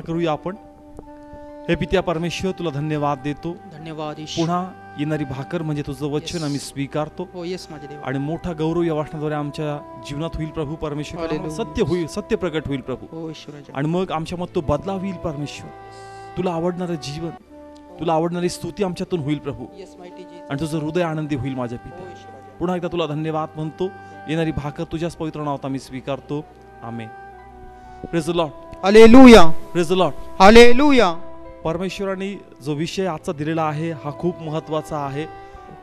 करूया आपण. हे पित्या परमेश्वर, तुला धन्यवाद देतो. धन्यवाद ईश. पुन्हा येणारी भाकर म्हणजे तुझं वचन आम्ही स्वीकारतो. हो येस माझे देव. आणि मोठा गौरव या वाचनाद्वारे आमच्या जीवनात होईल प्रभू परमेश्वर. हालेलुया. सत्य होईल, सत्य प्रगट होईल प्रभू. हो ईश्वराच्या. आणि मग आमच्यामध्ये तो बदलाव होईल परमेश्वर. तुला आवडणारं जीवन, तुला आवडणारी स्तुती आमच्यातून होईल प्रभू. येस माहिती जीसस. आणि तुझं हृदय आनंदी होईल माझ्या हो पित्या. ईश्वराच्या. पुन्हा एकदा तुला धन्यवाद म्हणतो. येणारी भाकर तुझ्याच पवित्र नावात आम्ही स्वीकारतो. Amen. Praise the lord. Hallelujah. Praise the lord. Hallelujah. परमेश्वराने जो विषय आजचा दिलेला आहे हा खूप महत्त्वाचा आहे.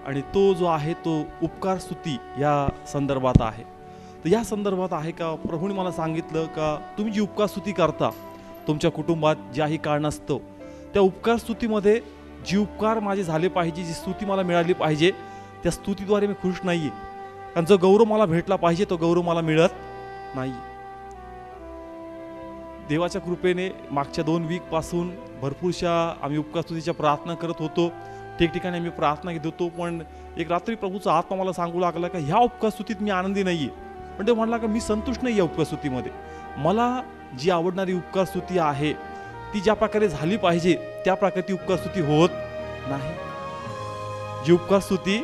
आणि तो जो आहे तो उपकार स्तुती या संदर्भात आहे. तर या संदर्भात आहे का प्रभूने मला सांगितलं का तुम्ही जी उपकार स्तुती करता तुमच्या कुटुंबात ज्याही कारणास्तव, त्या उपकार स्तुतीमध्ये जी उपकार माझे झाले पाहिजे, जी स्तुती मला मिळाली पाहिजे, त्या स्तुतीद्वारे मी खुश नाही आहे. कारण जो गौरव मला भेटला पाहिजे तो गौरव मला मिळत नाही. देवाच्या कृपेने मागच्या 2 वीकपासून भरपूरशा आम्ही उपकार स्तुतीच्या प्रार्थना करत होतो. ठिकठिकाणी आम्ही प्रार्थना घेत होतो. पण एक रात्री प्रभूचा आत्मा मला सांगू लागला का ह्या उपकार स्तुतीत मी आनंदी नाही आहे. पण ते म्हणला का मी संतुष्ट नाही या उपकार स्तुतीमध्ये. मला जी आवडणारी उपकार स्तुती आहे ती ज्या प्रकारे झाली पाहिजे त्या प्रकारे ती उपकार स्तुती होत नाही. जी उपकार स्तुती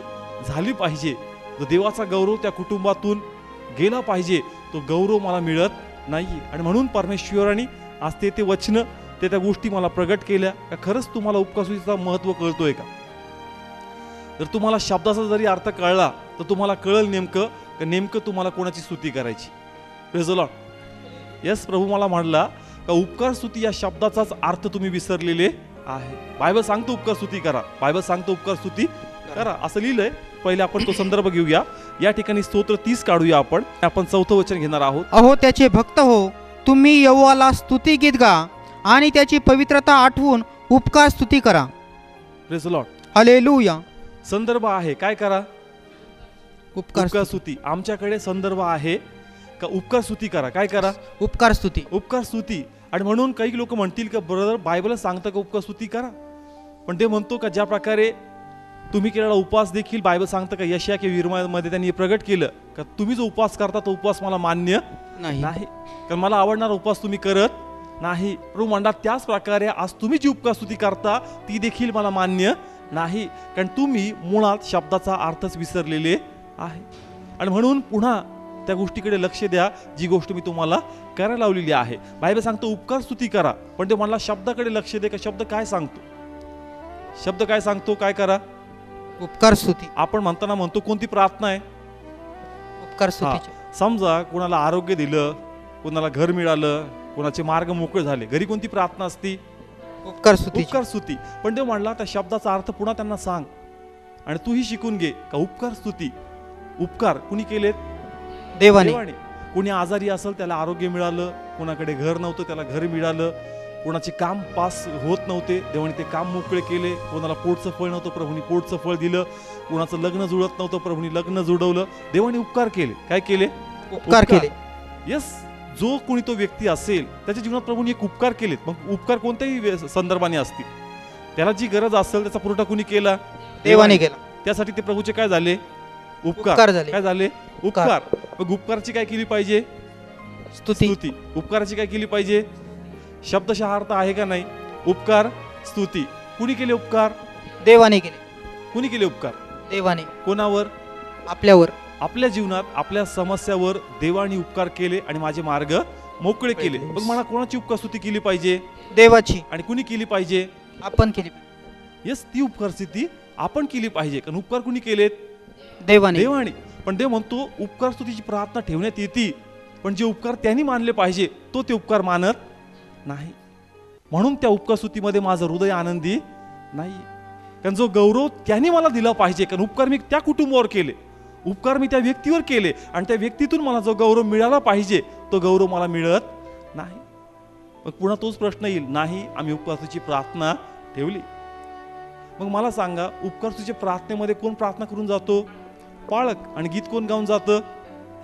झाली पाहिजे, जो देवाचा गौरव त्या कुटुंबातून गेला पाहिजे, तो गौरव मला मिळत नाही. आणि म्हणून परमेश्वराने आज ते वचन त्या गोष्टी मला प्रगट केल्या का खरंच तुम्हाला उपकार स्तुतीचा महत्त्व कळतोय का. जर तुम्हाला शब्दाचा जरी अर्थ कळला तर तुम्हाला कळलं नेमकं तुम्हाला कोणाची स्तुती करायची. Praise the Lord. यस, प्रभू मला म्हणला का उपकार स्तुती या शब्दाचाच अर्थ तुम्ही विसरलेले आहे. बायबल सांगतो उपकार स्तुती करा, बायबल सांगतो उपकार स्तुती करा असं लिहिलंय. पहिले आपण तो संदर्भ घेऊया. या ठिकाणी स्तोत्र 30 काढूया. आपण 4थं वचन घेणार आहोत. अहो त्याचे भक्त हो, तुम्ही यहोवाला स्तुती गीत गा आणि त्याची पवित्रता आठवून उपकार स्तुती करा. Praise the lord. हालेलुया. संदर्भ आहे काय करा, उपकार स्तुती. आमच्याकडे संदर्भ आहे का उपकार स्तुती करा. काय करा, उपकार स्तुती. उपकार स्तुती. आणि म्हणून काही लोक म्हणतील का ब्रदर बायबल सांगतं का उपकार स्तुती करा. पण ते म्हणतो का ज्या प्रकारे तुम्ही केलेला उपवास देखील बायबल सांगतं का यशया किंवा यिर्मयामध्ये त्यांनी प्रगट केलं का तुम्ही जो उपवास करता तो उपवास मला मान्य नाही. कारण मला आवडणारा उपवास तुम्ही करत नाही. प्रभू म्हणतात त्याच प्रकारे आज तुम्ही जी उपकार स्तुती करता ती देखील मला मान्य नाही. कारण तुम्ही मुळात शब्दाचा अर्थच विसरलेले आहे. आणि म्हणून पुन्हा त्या गोष्टीकडे लक्ष द्या जी गोष्ट मी तुम्हाला करायला लावलेली आहे. बायबल सांगतो उपकार स्तुती करा, पण ते म्हणला शब्दाकडे लक्ष दे का शब्द काय सांगतो. शब्द काय सांगतो, काय करा, उपकार स्तुती. आपण म्हणताना म्हणतो कोणती प्रार्थना आहे, उपकार स्तुती. समजा कोणाला आरोग्य दिलं, कोणाला घर मिळालं, कोणाचे मार्ग मोकळे झाले, घरी कोणती प्रार्थना असती, उपकार स्तुती. उपकार स्तुती. पण ते म्हणला त्या शब्दाचा अर्थ पुन्हा त्यांना सांग आणि तूही शिकून घे का उपकार स्तुती. उपकार कुणी केलेत, देवाने. कोणी आजारी असेल त्याला आरोग्य मिळालं, कोणाकडे घर नव्हतं त्याला घर मिळालं, कोणाचे काम पास होत नव्हते देवाने ते काम मोकळे केले, कोणाला पोटचं फळ नव्हतं प्रभूंनी पोटचं फळ दिलं, कोणाचं लग्न जुळत नव्हतं प्रभूंनी लग्न जुळवलं. देवाने उपकार केले. काय केले, उपकार केले. यस, जो कोणी तो व्यक्ती असेल त्याच्या जीवनात प्रभूंनी एक उपकार केलेत. मग उपकार कोणत्याही संदर्भाने असतील, त्याला जी गरज असेल त्याचा पुरवठा कुणी केला, देवाने केला. त्यासाठी ते प्रभूचे काय झाले, उपकार झाले. काय झाले, उपकार. मग उपकाराची काय केली पाहिजे, स्तुती. उपकाराची काय केली पाहिजे, शब्दशः अर्थ आहे का नाही, उपकार स्तुती. कुणी केले उपकार, देवाने केले. कुणी केले उपकार, देवाने. कोणावर, आपल्यावर. आपल्या जीवनात आपल्या समस्यावर देवाने उपकार केले आणि माझे मार्ग मोकळे केले. मग मला कोणाची उपकार स्तुती केली पाहिजे, देवाची. आणि कुणी केली पाहिजे, आपण केली. यस, ती उपकार स्तुती आपण केली पाहिजे. कारण उपकार कुणी केलेत, देवाने. देवाने. पण देव म्हणतो उपकार स्तुतीची प्रार्थना ठेवण्यात येते, पण जे उपकार त्यांनी मानले पाहिजे तो ते उपकार मानत नाही. म्हणून त्या उपकार स्तुतीमध्ये माझं हृदय आनंदी नाही. कारण जो गौरव त्यांनी मला दिला पाहिजे, कारण उपकार मी त्या कुटुंबावर केले, उपकार मी त्या व्यक्तीवर केले, आणि त्या व्यक्तीतून मला जो गौरव मिळाला पाहिजे तो गौरव मला मिळत नाही. मग पुन्हा तोच प्रश्न येईल, नाही आम्ही उपकार स्तुतीची प्रार्थना ठेवली. मग मला सांगा उपकार स्तुतीच्या प्रार्थनेमध्ये कोण प्रार्थना करून जातो, पाळक. आणि गीत कोण गाऊन जातं,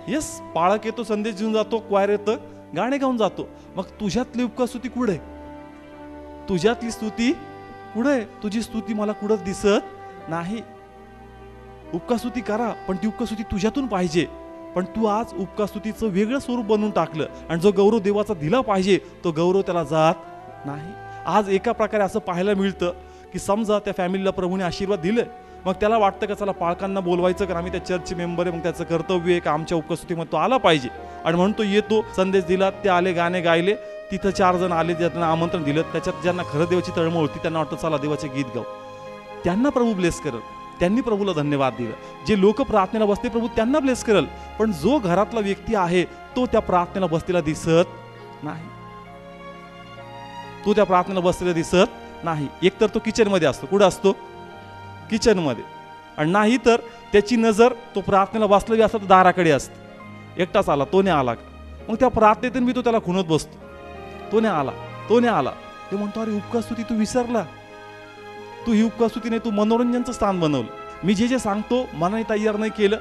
यस, पाळक येतो संदेश घेऊन जातो, क्वायर येतं गाणे गाऊन जातो. मग तुझ्यातली उपकार स्तुती कुठे, तुझ्यातली स्तुती कुठे, तुझी स्तुती मला कुठंच दिसत नाही. उपकार स्तुती करा, पण ती उपकार स्तुती तुझ्यातून पाहिजे. पण तू आज उपकार स्तुतीचं वेगळं स्वरूप बनवून टाकलं, आणि जो गौरव देवाचा दिला पाहिजे तो गौरव त्याला जात नाही. आज एका प्रकारे असं पाहायला मिळतं की समजा त्या फॅमिलीला प्रभूने आशीर्वाद दिले, मग त्याला वाटतं का चला पालकांना बोलवायचं, कारण आम्ही त्या चर्चचे मेंबर आहे, मग त्याचं कर्तव्य आहे का आमच्या उपस्थितीमध्ये तो आला पाहिजे. आणि म्हणून तो येतो, संदेश दिला, ते आले, गाणे गायले, तिथं 4 जण आले, ज्यांना आमंत्रण दिलं, त्याच्यात ज्यांना खरं देवाची तळमळ होती त्यांना वाटतं चला देवाचे गीत गाऊ, त्यांना प्रभू ब्लेस करल, त्यांनी प्रभूला धन्यवाद दिलं. जे लोक प्रार्थनेला बसते प्रभू त्यांना ब्लेस करल, पण जो घरातला व्यक्ती आहे तो त्या प्रार्थनेला बसलेला दिसत नाही. तो त्या प्रार्थनेला बसलेला दिसत नाही. एक तर तो किचनमध्ये असतो. कुठं असतो? किचनमध्ये. आणि नाही तर त्याची नजर तो प्रार्थनेला बसलेली असतो तर दाराकडे असते. एकटाच आला, तो नाही आला, मग त्या प्रार्थनेतून मी तो त्याला खुणत बसतो, तो नाही आला, तो नाही आला. ते म्हणतो अरे उपकास्तुती तू विसरला, तू ही उपकास्तुतीने तू मनोरंजनचं स्थान बनवलं. मी जे जे सांगतो मनाने तयार नाही केलं.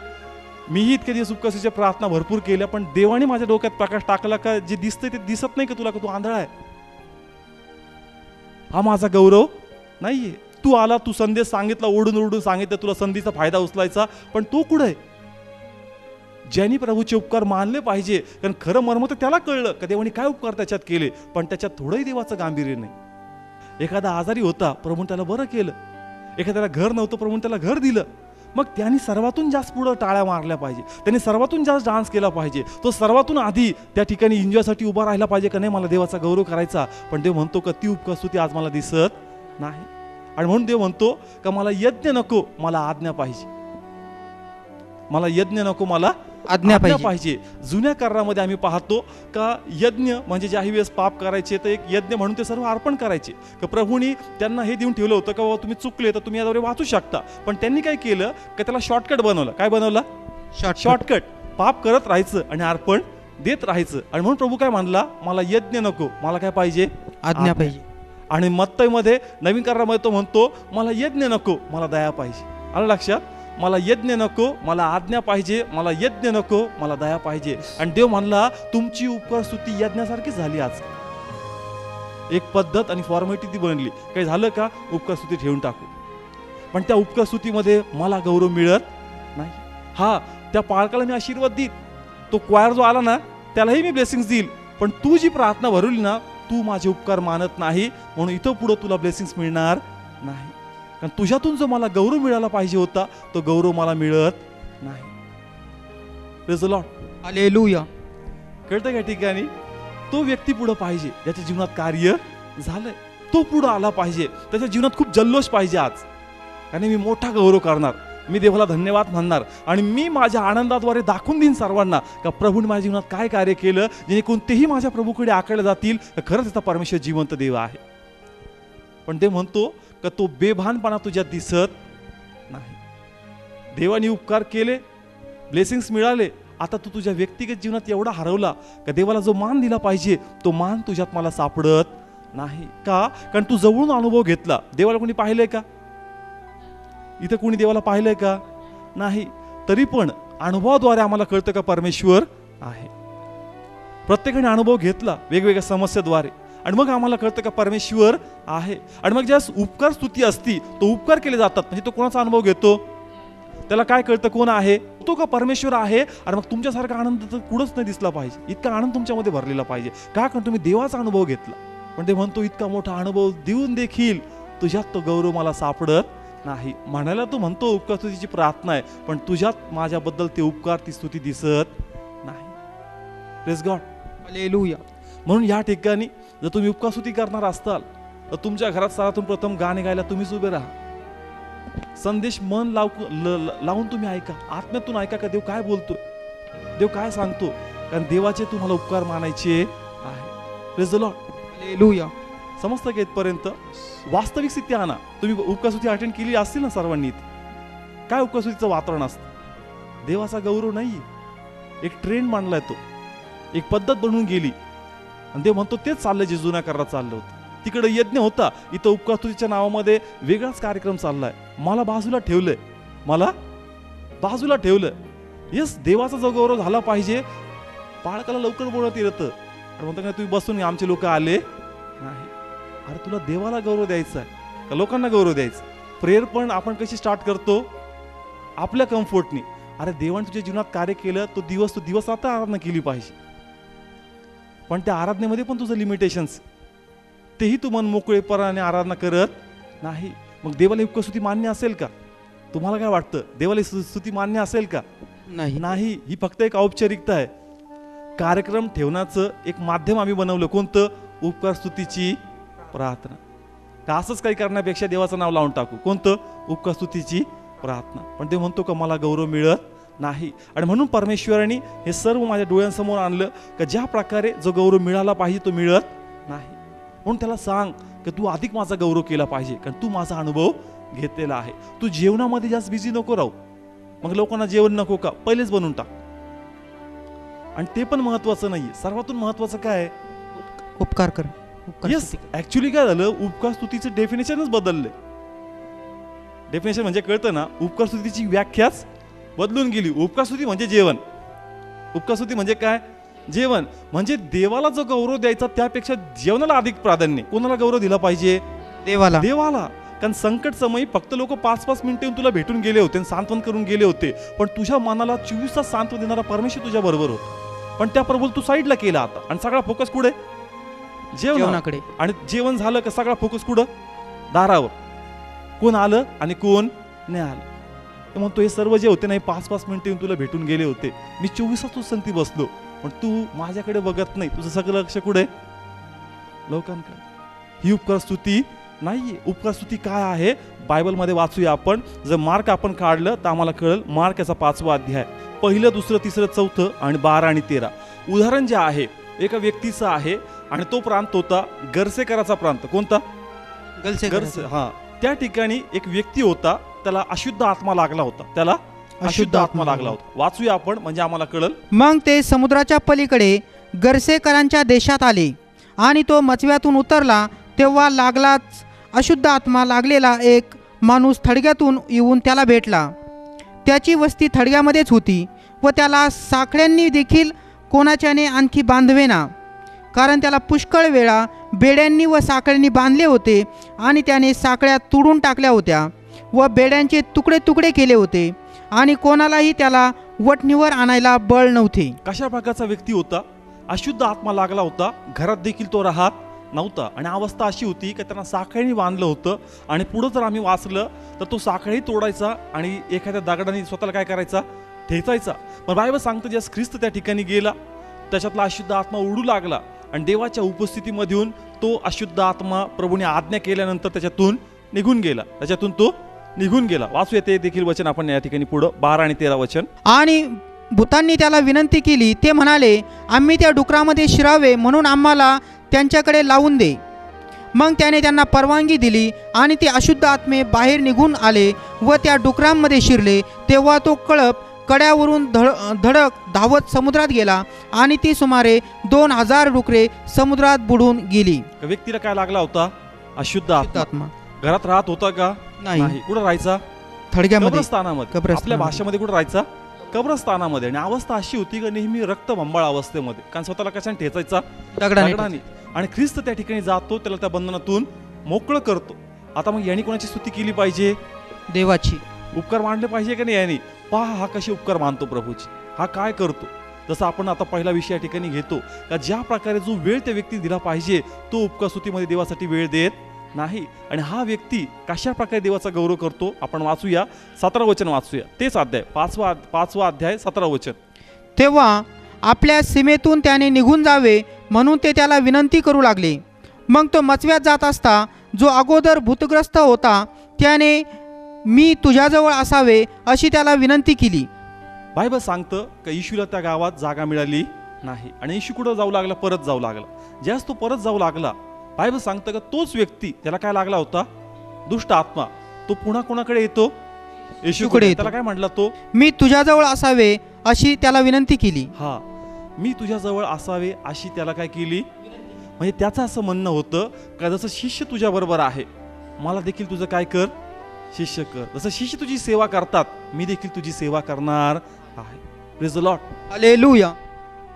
मीही इतके दिवस उपकास्तुतीच्या प्रार्थना भरपूर केल्या, पण देवाने माझ्या डोक्यात प्रकाश टाकला का जे दिसतंय ते दिसत नाही का तुला, का तू आंधळा आहे? हा माझा गौरव नाहीये. तू आला, तू संदेश सांगितला, ओढून ओढून सांगितलं, तुला संधीचा फायदा उचलायचा, पण तो कुठे आहे? ज्यांनी प्रभूचे उपकार मानले पाहिजे, कारण खरं मर्म तर त्याला कळलं का देवाने काय उपकार त्याच्यात केले, पण त्याच्यात थोडंही देवाचं गांभीर्य नाही. एखादा आजारी होता, प्रभूने त्याला बरं केलं. एखाद्याला घर नव्हतं, प्रभूने त्याला घर दिलं. मग त्यांनी सर्वातून जास्त पुढं टाळ्या मारल्या पाहिजे, त्यांनी सर्वातून जास्त डान्स केला पाहिजे, तो सर्वातून आधी त्या ठिकाणी एन्जॉयसाठी उभा राहिला पाहिजे का नाही मला देवाचा गौरव करायचा. पण देव म्हणतो का ती उपकास्तुती आज मला दिसत नाही. आणि म्हणून देव म्हणतो का मला यज्ञ नको, मला आज्ञा पाहिजे. मला यज्ञ नको, मला आज्ञा पाहिजे. जुन्या करारामध्ये आम्ही पाहतो का यज्ञ म्हणजे ज्याही वेळेस पाप करायचे तर एक यज्ञ म्हणून ते सर्व अर्पण करायचे. का प्रभूंनी त्यांना हे देऊन ठेवलं होतं का बाबा तुम्ही चुकले तर तुम्ही याद्वारे वाचू शकता. पण त्यांनी काय केलं का त्याला शॉर्टकट बनवलं. काय बनवलं? शॉर्टकट. पाप करत राहायचं आणि अर्पण देत राहायचं. आणि म्हणून प्रभू काय म्हणला, मला यज्ञ नको, मला काय पाहिजे? आज्ञा पाहिजे. आणि मत्तईमध्ये नवीन करारामध्ये तो म्हणतो मला यज्ञ नको, मला दया पाहिजे. आलं लक्षात? मला यज्ञ नको, मला आज्ञा पाहिजे. मला यज्ञ नको, मला दया पाहिजे. आणि देव म्हणला तुमची उपकारस्तुती यज्ञासारखी झाली. आज एक पद्धत आणि फॉर्मॅलिटी ती बनली. काही झालं का उपकारस्तुती ठेवून टाकू, पण त्या उपकारस्तुतीमध्ये मला गौरव मिळत नाही. हा, त्या पालकाला मी आशीर्वाद देईन, तो क्वायर जो आला ना त्यालाही मी ब्लेसिंग्स देईल, पण तू जी प्रार्थना भरवली ना तू माझे उपकार मानत नाही, म्हणून इथं पुढं तुला ब्लेसिंग्स मिळणार नाही. कारण तुझ्यातून जो मला गौरव मिळाला पाहिजे होता तो गौरव मला मिळत नाही. Praise the lord. हालेलुया. कळतं का? ठिकाणी तो व्यक्ती पुढे पाहिजे ज्याच्या जीवनात कार्य झालंय, तो पुढे आला पाहिजे, त्याच्या जीवनात खूप जल्लोष पाहिजे आज. कारण मी मोठा गौरव करणार, मी देवाला धन्यवाद म्हणणार आणि मी माझ्या आनंदाद्वारे दाखवून देईन सर्वांना का प्रभूने माझ्या जीवनात काय कार्य केलं, जेणेकरून तेही माझ्या प्रभूकडे आकडले जातील खरंच त्याचा परमेश्वर जिवंत देव आहे. पण ते म्हणतो का तो बेभानपणा तुझ्यात दिसत नाही. देवाने उपकार केले, ब्लेसिंग्स मिळाले, आता तू तुझ्या व्यक्तिगत जीवनात एवढा हरवला का देवाला जो मान दिला पाहिजे तो मान तुझ्यात मला सापडत नाही. का? कारण तू जवळून अनुभव घेतला. देवाला कोणी पाहिलंय का? इथं कोणी देवाला पाहिलंय का? नाही. तरी पण अनुभवाद्वारे आम्हाला कळतं का परमेश्वर आहे. प्रत्येकाने अनुभव घेतला वेगवेगळ्या समस्याद्वारे आणि मग आम्हाला कळतं का परमेश्वर आहे. आणि मग ज्या उपकार स्तुती असती तो उपकार केले जातात, म्हणजे तो कोणाचा अनुभव घेतो त्याला काय कळतं कोण आहे तो का परमेश्वर आहे. आणि मग तुमच्यासारखा आनंद तर कुठंच नाही दिसला पाहिजे, इतका आनंद तुमच्यामध्ये भरलेला पाहिजे. का? कारण तुम्ही देवाचा अनुभव घेतला. पण ते म्हणतो इतका मोठा अनुभव देऊन देखील तुझ्यात तो गौरव मला सापडत नाही. म्हणायला तो म्हणतो उपकार स्तुतीची प्रार्थना आहे, पण तुझ्यात माझ्याबद्दल ते उपकार ती स्तुती दिसत नाही. Praise God. हालेलुया. म्हणून या ठिकाणी जर तुम्ही उपकार स्तुती करणार असताल तर तुमच्या घरात सर्वातून प्रथम गाणे गायला तुम्हीच उभे राहा. संदेश मन लावून तुम्ही ऐका, आत्म्यातून ऐका का देव काय बोलतोय, देव काय सांगतो. कारण देवाचे तुम्हाला उपकार मानायचे आहे. Praise the lord. हालेलुया. समजतं का इथपर्यंत? वास्तविक स्थिती आणा. तुम्ही उपकार स्तुती अटेंड केली असतील ना सर्वांनी, काय उपकार स्तुतीचं वातावरण असतं? देवाचा गौरव नाही, एक ट्रेंड मांडलाय, तो एक पद्धत बनवून गेली आणि देव म्हणतो तेच चाललंय जे जुन्या करारात चाललं होतं. तिकडे यज्ञ होता, इथं उपकार स्तुतीच्या नावामध्ये वेगळाच कार्यक्रम चाललाय. मला बाजूला ठेवलंय, मला बाजूला ठेवलं. येस, देवाचा जो गौरव झाला पाहिजे. पाळकाला लवकर बोलत येतं आणि म्हणतो का तुम्ही बसून आमचे लोक आले नाही. अरे तुला देवाला गौरव द्यायचा आहे का लोकांना गौरव द्यायचा? प्रेयर पण आपण कशी स्टार्ट करतो? आपल्या कम्फर्टनी. अरे देवाने तुझ्या जीवनात कार्य केलं, तो दिवस आता आराधना केली पाहिजे. पण त्या आराधनेमध्ये पण तुझं लिमिटेशन्स, तेही तू मन मोकळेपणाने आराधना करत नाही. मग देवाला ही उपकारस्तुती मान्य असेल का? तुम्हाला काय वाटतं, देवाला ही स्तुती मान्य असेल का? नाही. ही फक्त एक औपचारिकता आहे. कार्यक्रम ठेवण्याचं एक माध्यम आम्ही बनवलं. कोणतं? उपकारस्तुतीची प्रार्थना. का असंच काही करण्यापेक्षा देवाचं नाव लावून टाकू. कोणतं? उपकारस्तुतीची प्रार्थना. पण ते म्हणतो का मला गौरव मिळत नाही. आणि म्हणून परमेश्वराने हे सर्व माझ्या डोळ्यांसमोर आणलं का ज्या प्रकारे जो गौरव मिळाला पाहिजे तो मिळत नाही. म्हणून त्याला सांग की तू अधिक माझा गौरव केला पाहिजे, कारण तू माझा अनुभव घेतलेला आहे. तू जेवणामध्ये जास्त बिझी नको राहू. मग लोकांना जेवण नको का? पहिलेच बनवून टाक. आणि ते पण महत्वाचं नाहीये. सर्वातून महत्वाचं काय आहे? उपकार कर. येस, ऍक्च्युली काय झालं, उपकार स्तुतीचं डेफिनेशनच बदलले. डेफिनेशन म्हणजे कळतं ना, उपकार स्तुतीची व्याख्याच बदलून गेली. उपकार स्तुती म्हणजे जेवण. उपकार स्तुती म्हणजे काय? जेवण. म्हणजे देवाला जो गौरव द्यायचा त्यापेक्षा जेवणाला अधिक प्राधान्य. कोणाला गौरव दिला पाहिजे? देवाला. देवाला. कारण संकट समयी फक्त लोक 5-5 मिनिटं येऊन तुला भेटून गेले होते आणि सांत्वन करून गेले होते, पण तुझ्या मनाला 24 तास सांत्वन देणारा परमेश्वर तुझ्या बरोबर होता. पण त्या प्रभूला तू साईडला केला आता, आणि सगळा फोकस कुठे? जेवणाकडे. आणि जेवण झालं का सगळा फोकस कुठं? दारावर. कोण आलं आणि कोण नाही आलं. तर म्हणतो हे सर्व जे होते नाही 5-5 मिनिटं येऊन तुला भेटून गेले होते, मी 24 तास तुझ संगती बसलो, पण तू माझ्याकडे बघत नाही. तुझं सगळं लक्ष कुठे? लोकांकडे. ही उपकार स्तुती नाहीये. उपकार स्तुती काय आहे बायबलमध्ये वाचूया आपण. जर मार्क आपण काढलं तर आम्हाला कळेल. मार्क याचा 5वा अध्याय 1, 2, 3, 4 आणि 12 आणि 13. उदाहरण जे आहे एका व्यक्तीचं आहे आणि तो प्रांत होता गर्सेकराचा प्रांत. कोणता? गर्से. हा. त्या ठिकाणी एक व्यक्ती होता, त्याला अशुद्ध आत्मा लागला होता. त्याला अशुद्ध आत्मा लागला होता. वाचूया आपण म्हणजे आम्हाला कळेल. मग ते समुद्राच्या पलीकडे गर्सेकरांच्या देशात आले आणि तो मचव्यातून उतरला तेव्हा लागलाच अशुद्ध आत्मा लागलेला एक माणूस थडग्यातून येऊन त्याला भेटला. त्याची वस्ती थडग्यामध्येच होती व त्याला साखळ्यांनी देखील कोणाच्याने आणखी बांधवेना, कारण त्याला पुष्कळ वेळा बेड्यांनी व साखळ्यांनी बांधले होते आणि त्याने साखळ्या तुडून टाकल्या होत्या व बेड्यांचे तुकडे तुकडे केले होते आणि कोणालाही त्याला वटणीवर आणायला बळ नव्हते. कशा प्रकारचा व्यक्ती होता? अशुद्ध आत्मा लागला होता. घरात देखील तो राहत नव्हता आणि अवस्था अशी होती की त्यांना साखळीने बांधलं होतं. आणि पुढं जर आम्ही वाचलं तर तो साखळी तोडायचा आणि एखाद्या दगडाने स्वतःला काय करायचा? ठेचायचा. पण बायबल सांगतं ज्या ख्रिस्त त्या ठिकाणी गेला त्याच्यातला अशुद्ध आत्मा उडू लागला आणि देवाच्या उपस्थितीमधून तो अशुद्ध आत्मा प्रभूने आज्ञा केल्यानंतर त्याच्यातून निघून गेला. वाचूया ते देखील वचन आपण या ठिकाणी पुढं 12 आणि 13 वचन. आणि भूतांनी त्याला विनंती केली. ते म्हणाले, आम्ही त्या डुकरामध्ये शिरावे म्हणून आम्हाला त्यांच्याकडे लावून दे. मग त्याने त्यांना परवानगी दिली आणि ते अशुद्ध आत्मे बाहेर निघून आले व त्या डुकरांमध्ये शिरले. तेव्हा तो कळप कड्यावरून धडक धावत समुद्रात गेला आणि ती सुमारे 2000 डुकरे समुद्रात बुडून गेली. व्यक्तीला काय लागला होता? अशुद्ध आत्मा. घरात राहत होता का? नाही. कुठं राहायचा? थडग्यामध्ये, कब्रस्तानामध्ये. आपल्या भाषेमध्ये कुठं राहायचा? कब्रस्तानामध्ये. आणि अवस्था अशी होती की नेहमी रक्तबंबाळ अवस्थेमध्ये, कारण स्वतःला कशाने ठेचायचा? दगडाने. आणि ख्रिस्त त्या ठिकाणी जातो, त्याला त्या बंधनातून मोकळं करतो. आता मग यांनी कोणाची स्तुती केली पाहिजे? देवाची. उपकार मानले पाहिजे का नाही यांनी? पहा हा कशी उपकार मानतो प्रभूची, हा काय करतो. जसं आपण आता पहिला विषय या ठिकाणी घेतो का ज्या प्रकारे जो वेळ त्या व्यक्ती दिला पाहिजे तो उपकार स्तुतीमध्ये देवासाठी वेळ देत नाही. आणि हा व्यक्ती कशा प्रकारे देवाचा गौरव करतो आपण वाचूया. 17 वचन वाचूया. तेच अध्याय 5वा अध्याय 17 वचन. तेव्हा आपल्या सीमेतून त्याने निघून जावे म्हणून ते त्याला विनंती करू लागले. मग तो मचव्यात जात असता जो अगोदर भूतग्रस्त होता त्याने मी तुझ्याजवळ असावे अशी त्याला विनंती केली. बायबल सांगतं का येशूला त्या गावात जागा मिळाली नाही आणि येशू कुठं जाऊ लागला? परत जाऊ लागला. ज्यास तो परत जाऊ लागला बायबल सांगतं का तोच व्यक्ती त्याला काय लागला होता? दुष्ट आत्मा. तो पुन्हा कोणाकडे येतो? येशूकडे. त्याला काय म्हटला? तो मी तुझ्याजवळ असावे अशी त्याला विनंती केली. हा, मी तुझ्याजवळ असावे अशी त्याला काय केली? म्हणजे त्याचं असं म्हणणं होतं का जसं शिष्य तुझ्या बरोबर आहे मला देखील तुझं काय कर? शिष्य कर. जसं शिष्य तुझी सेवा करतात मी देखील तुझी सेवा करणार आहे. Praise the lord. हालेलुया.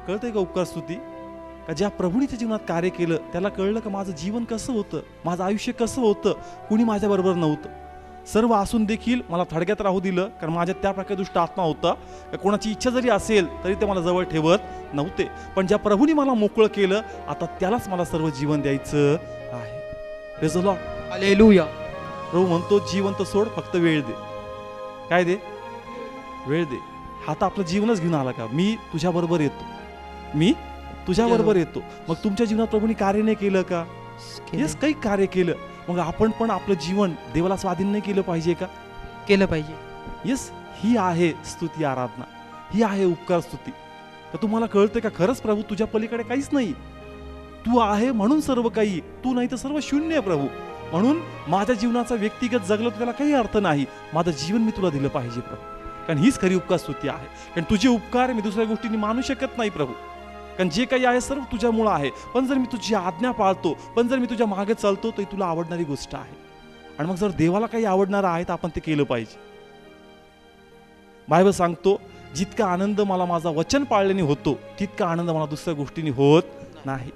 कळतंय का उपकार स्तुती? का ज्या प्रभूच्या जीवनात कार्य केलं त्याला कळलं का माझं जीवन कसं होतं, माझं आयुष्य कसं होतं, कुणी माझ्या बरोबर नव्हतं. सर्व असून देखील मला थडग्यात राहू दिलं, कारण माझ्या त्या प्रकारे दुष्ट आत्मा होता. कोणाची इच्छा जरी असेल तरी ते मला जवळ ठेवत नव्हते. पण ज्या प्रभूने मला मोकळं केलं आता त्यालाच मला सर्व जीवन द्यायचं आहे. Praise the lord. हालेलुया. प्रभू म्हणतो जिवंत सोड, फक्त वेळ दे. काय दे? वेळ दे. हा तर आपलं जीवनच घेऊन आला का? मी तुझ्या बरोबर येतो, मी तुझ्या बरोबर येतो. मग तुमच्या जीवनात प्रभूने कार्य नाही केलं का? येस, काही कार्य केलं. मग आपण पण आपलं जीवन देवाला स्वाधीन नाही केलं पाहिजे का? केलं पाहिजे. येस, ही आहे स्तुती आराधना, ही आहे उपकार स्तुती. तर तुम्हाला कळतं का खरंच प्रभू तुझ्या पलीकडे काहीच नाही, तू आहे म्हणून सर्व काही, तू नाही तर सर्व शून्य आहे प्रभू. म्हणून माझ्या जीवनाचा व्यक्तिगत जगलो तर त्याला काही अर्थ नाही, माझं जीवन मी तुला दिलं पाहिजे प्रभू. कारण हीच खरी उपकार स्तुती आहे. कारण तुझे उपकार मी दुसऱ्या गोष्टींनी मानू शकत नाही प्रभू. कारण जे काही आहे सर्व तुझ्यामुळं आहे. पण जर मी तुझी आज्ञा पाळतो, पण जर मी तुझ्या मागे चालतो, तर तुला आवडणारी गोष्ट आहे. आणि मग जर देवाला काही आवडणारं आहे तर आपण ते केलं पाहिजे. बायबल सांगतो जितका आनंद मला माझा वचन पाळल्याने होतो, तितका आनंद मला दुसऱ्या गोष्टींनी होत नाही.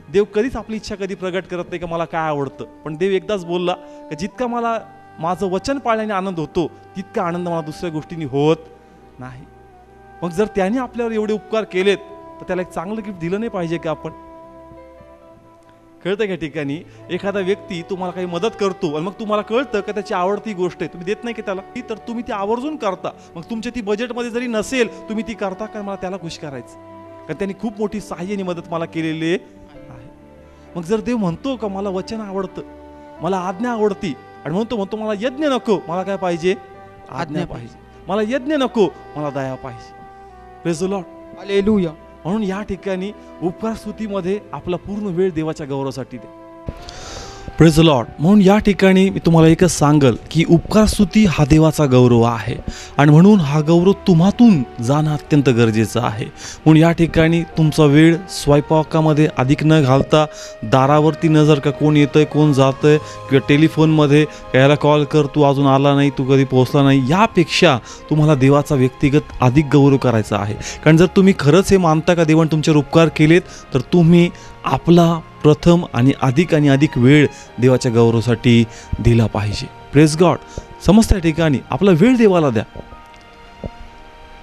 देव कधीच आपली इच्छा कधी प्रगट करत नाही का मला काय आवडतं, पण देव एकदाच बोलला की जितका मला माझं वचन पाळल्याने आनंद होतो, तितका आनंद मला दुसऱ्या गोष्टींनी होत नाही. मग जर त्याने आपल्यावर एवढे उपकार केलेत तर त्याला एक चांगलं गिफ्ट दिलं नाही पाहिजे का आपण? कळतं का ठिकाणी एखादा व्यक्ती तुम्हाला काही मदत करतो आणि मग तुम्हाला कळतं का त्याची आवडती गोष्ट आहे, तुम्ही देत नाही की त्याला, तर तुम्ही ती आवर्जून करता. मग तुमच्या ती बजेटमध्ये जरी नसेल तुम्ही ती करता, कारण मला त्याला खुश करायचं, कारण त्यांनी खूप मोठी सहाय्याने मदत मला केलेली आहे. मग जर देव म्हणतो का मला वचन आवडतं, मला आज्ञा आवडती, आणि म्हणतो मला यज्ञ नको, मला काय पाहिजे? आज्ञा पाहिजे. मला यज्ञ नको, मला दया पाहिजे. Praise the lord. हालेलुया. म्हणून या ठिकाणी उपकार स्तुतीमध्ये आपला पूर्ण वेळ देवाच्या गौरवासाठी दे. Praise the lord. म्हणून या ठिकाणी मी तुम्हाला एकच सांगल की उपकार स्तुती हा देवाचा गौरव आहे, आणि म्हणून हा गौरव तुम्हातून जाणं अत्यंत गरजेचं आहे. म्हणून या ठिकाणी तुमचा वेळ स्वयंपाकामध्ये अधिक न घालता, दारावरती न जर का कोण येतंय कोण जातंय, किंवा टेलिफोनमध्ये याला कॉल कर तू अजून आला नाही, तू कधी पोहोचला नाही, यापेक्षा तुम्हाला देवाचा व्यक्तिगत अधिक गौरव करायचा आहे. कारण जर तुम्ही खरंच हे मानता का देवाने तुमच्यावर उपकार केलेत, तर तुम्ही आपला प्रथम आणि अधिक वेळ देवाच्या गौरवासाठी दिला पाहिजे. Praise God. समस्त ठिकाणी आपला वेळ देवाला द्या.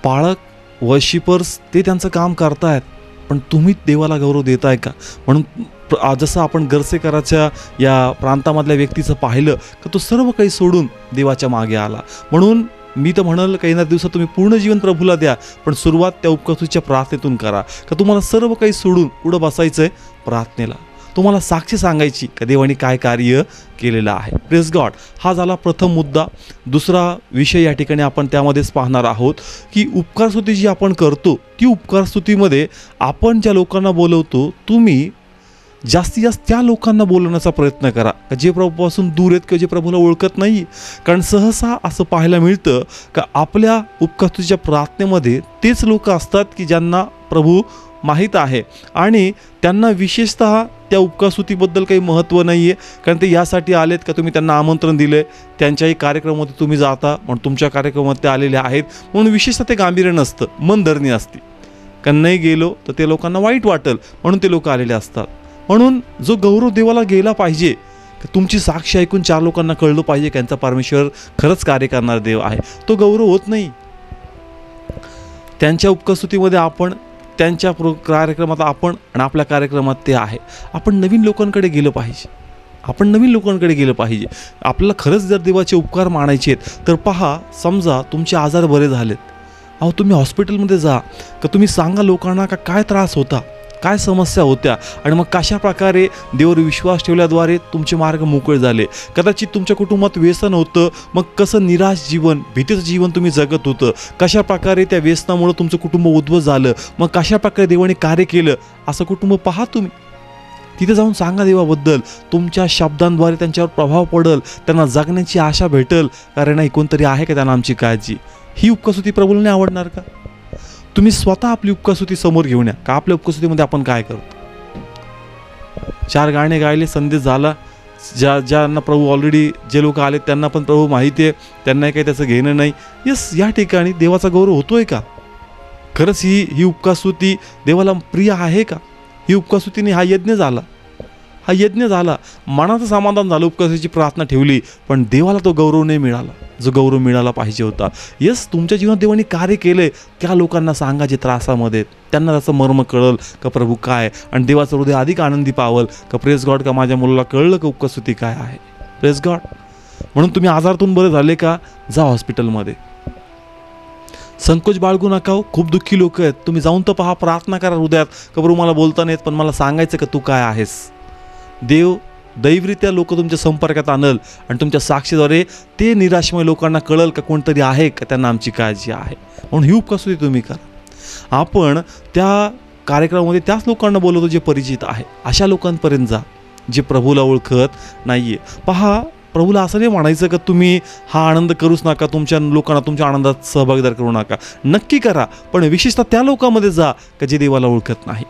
पाळक, वर्शिपर्स ते त्यांचं काम करतायत, पण तुम्ही देवाला गौरव देताय का? म्हणून जसं आपण गर्सेकराच्या या प्रांतामधल्या व्यक्तीचं पाहिलं का, तो सर्व काही सोडून देवाच्या मागे आला. म्हणून मी तर म्हणाल काही ना दिवसात तुम्ही पूर्ण जीवन प्रभूला द्या, पण सुरुवात त्या उपकाराच्या प्रार्थनेतून करा. का तुम्हाला सर्व काही सोडून पुढं बसायचंय प्रार्थनेला, तुम्हाला साक्षी सांगायची का देवाने काय कार्य केलेलं आहे. Praise God. हा झाला प्रथम मुद्दा. दुसरा विषय या ठिकाणी आपण त्यामध्येच पाहणार आहोत की उपकार स्तुती जी आपण करतो, ती उपकार स्तुतीमध्ये आपण ज्या लोकांना बोलवतो, तुम्ही जास्तीत जास्त त्या लोकांना बोलवण्याचा प्रयत्न करा जे प्रभूपासून दूर आहेत किंवा जे प्रभूला ओळखत नाही. कारण सहसा असं पाहायला मिळतं का आपल्या उपकास्तुतीच्या प्रार्थनेमध्ये तेच लोक असतात की ज्यांना प्रभू माहीत आहे, आणि त्यांना विशेषतः त्या उपकास्तुतीबद्दल काही महत्त्व नाही आहे. कारण ते यासाठी आलेत का तुम्ही त्यांना आमंत्रण दिले, त्यांच्याही कार्यक्रमामध्ये तुम्ही जाता, म्हणून तुमच्या कार्यक्रमात ते आलेले आहेत, म्हणून विशेषतः ते गांभीर्य नसतं, मनधरणी असते. कारण नाही गेलो तर ते लोकांना वाईट वाटेल, म्हणून ते लोक आलेले असतात. म्हणून जो गौरव देवाला गेला पाहिजे, तुमची साक्षी ऐकून 4 लोकांना कळलं पाहिजे की यांचा परमेश्वर खरंच कार्य करणारा देव आहे, तो गौरव होत नाही. त्यांच्या उपकास्तुतीमध्ये आपण, त्यांच्या कार्यक्रमात आपण, आणि आपल्या कार्यक्रमात ते आहे. आपण नवीन लोकांकडे गेलं पाहिजे, आपल्याला खरंच जर देवाचे उपकार मानायचे आहेत तर पहा, समजा तुमचे आजार बरे झालेत, अहो तुम्ही हॉस्पिटलमध्ये जा, का तुम्ही सांगा लोकांना का काय त्रास होता, काय समस्या होत्या, आणि मग कशा प्रकारे देवावर विश्वास ठेवल्याद्वारे तुमचे मार्ग मोकळे झाले. कदाचित तुमच्या कुटुंबात व्यसन होतं, मग कसं निराश जीवन, भीतीचं जीवन तुम्ही जगत होतं, कशा प्रकारे त्या व्यसनामुळे तुमचं कुटुंब उद्ध्वस्त झालं, मग कशा प्रकारे देवाने कार्य केलं, असं कुटुंब पहा तुम्ही. तिथे जाऊन सांगा देवाबद्दल, तुमच्या शब्दांद्वारे त्यांच्यावर प्रभाव पडेल, त्यांना जगण्याची आशा भेटेल, कारण नाही कोणतरी आहे का त्यांना आमची काळजी. ही उपकास्तुती प्रभूला नाही आवडणार का? तुम्ही स्वतः आपली उपकास्तुती समोर घेऊन या का आपल्या उपकास्तुतीमध्ये आपण काय करतो. 4 गाणे गायले, संदेश झाला, ज्यांना प्रभू ऑलरेडी जे लोक आले त्यांना पण प्रभू माहिती आहे, त्यांना काही त्याचं घेणं नाही. यस, या ठिकाणी देवाचा गौरव होतोय का? खरंच ही उपकास्तुती देवाला प्रिय आहे का? ही उपकास्तुतीने हा यज्ञ झाला, मनाचं समाधान झालं, उपकास्तुतीची प्रार्थना ठेवली, पण देवाला तो गौरव नाही मिळाला. जो गौरव मिळाला पाहिजे होता. येस, तुमच्या जीवनात देवाने कार्य केले, त्या लोकांना सांगा जे त्रासामध्ये, त्यांना त्याचं मर्म कळल का प्रभू काय, आणि देवाचं हृदय अधिक आनंदी पावल का प्रेस गॉड का माझ्या मुलाला कळलं का उपकासुती काय आहे. Press God. म्हणून तुम्ही आजारातून बरे झाले का, जा हॉस्पिटलमध्ये, संकोच बाळगू नका हो. खूप दुःखी लोक आहेत, तुम्ही जाऊन तर पहा, प्रार्थना करा हृदयात का प्रभू मला बोलता नाहीत पण मला सांगायचं का तू काय आहेस. देव दैवरित्या लोक तुमच्या संपर्कात आणल आणि तुमच्या साक्षीद्वारे ते निराशमय लोकांना कळल का कोणतरी आहे का त्यांना आमची काळजी आहे. म्हणून ही उपकासुती तुम्ही करा. आपण त्या कार्यक्रमामध्ये त्याच लोकांना बोलवतो जे परिचित आहे, अशा लोकांपर्यंत जा जे प्रभूला ओळखत नाहीये. पहा, प्रभूला असं नाही म्हणायचं का तुम्ही हा आनंद करूच नका, तुमच्या लोकांना तुमच्या आनंदात सहभागीदार करू नका. नक्की करा, पण विशेषतः त्या लोकांमध्ये जा का जे देवाला ओळखत नाही.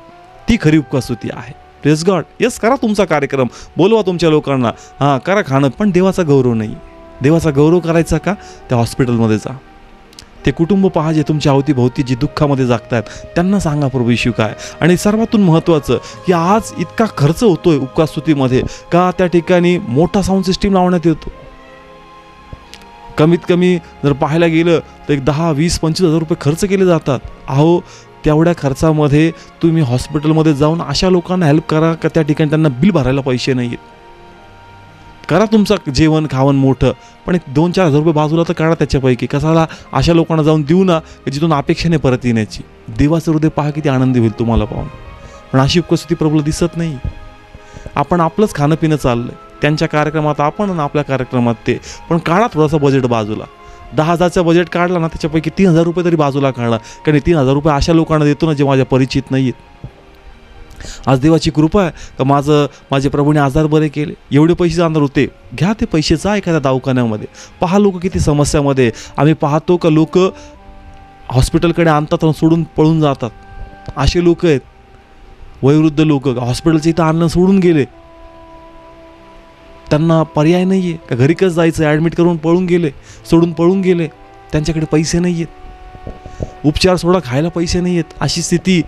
ती खरी उपकासुती आहे. Praise God. येस, करा तुमचा कार्यक्रम, बोलवा तुमच्या लोकांना, हां करा खाणं, पण देवाचा गौरव नाही. देवाचा गौरव करायचा का, त्या हॉस्पिटलमध्ये जा. ते कुटुंब पहा जे तुमच्या अवतीभोवती जी दुःखामध्ये जागतात, त्यांना सांगा प्रभू येशू काय. आणि सर्वातून महत्त्वाचं की आज इतका खर्च होतोय उपकासुतीमध्ये का त्या ठिकाणी मोठा साऊंड सिस्टीम लावण्यात येतो. कमीत कमी जर पाहायला गेलं तर एक 10, 20, 25 हजार रुपये खर्च केले जातात. अहो, तेवढ्या खर्चामध्ये तुम्ही हॉस्पिटलमध्ये जाऊन अशा लोकांना हेल्प करा का त्या ठिकाणी त्यांना बिल भरायला पैसे नाही आहेत. करा तुमचं जेवण खावण मोठं, पण एक 2-4 हजार रुपये बाजूला तर काढा त्याच्यापैकी. कसाला अशा लोकांना जाऊन देऊ ना जिथून अपेक्षेने परत येण्याची. देवाचं हृदय पहा किती आनंदी होईल तुम्हाला पाहून. पण अशी उपस्थिती प्रभूला दिसत नाही. आपण आपलंच खाणं पिणं चाललंय, त्यांच्या कार्यक्रमात आपण आणि आपल्या कार्यक्रमात ते. पण काढा थोडासा बजेट बाजूला. 10,000चा बजेट काढला ना, त्याच्यापैकी 3,000 रुपये तरी बाजूला काढला, कारण 3,000 रुपये अशा लोकांना देतो ना जे माझ्या परिचित नाही आहेत. आज देवाची कृपा आहे का माझे प्रभूने आजार बरे केले. एवढे पैसे जाणार होते, घ्या ते पैसे, जा एखाद्या दवाखान्यामध्ये. पहा लोक किती समस्यामध्ये. आम्ही पाहतो का लोक हॉस्पिटलकडे आणतात आणि सोडून पळून जातात. असे लोक आहेत, वयोवृद्ध लोक हॉस्पिटलच्या इथं आणणं सोडून गेले. त्यांना पर्याय नाही आहे का घरी कसं जायचं, ॲडमिट करून पळून गेले, सोडून पळून गेले. त्यांच्याकडे पैसे नाही आहेत, उपचार सोडा खायला पैसे नाही आहेत, अशी स्थिती.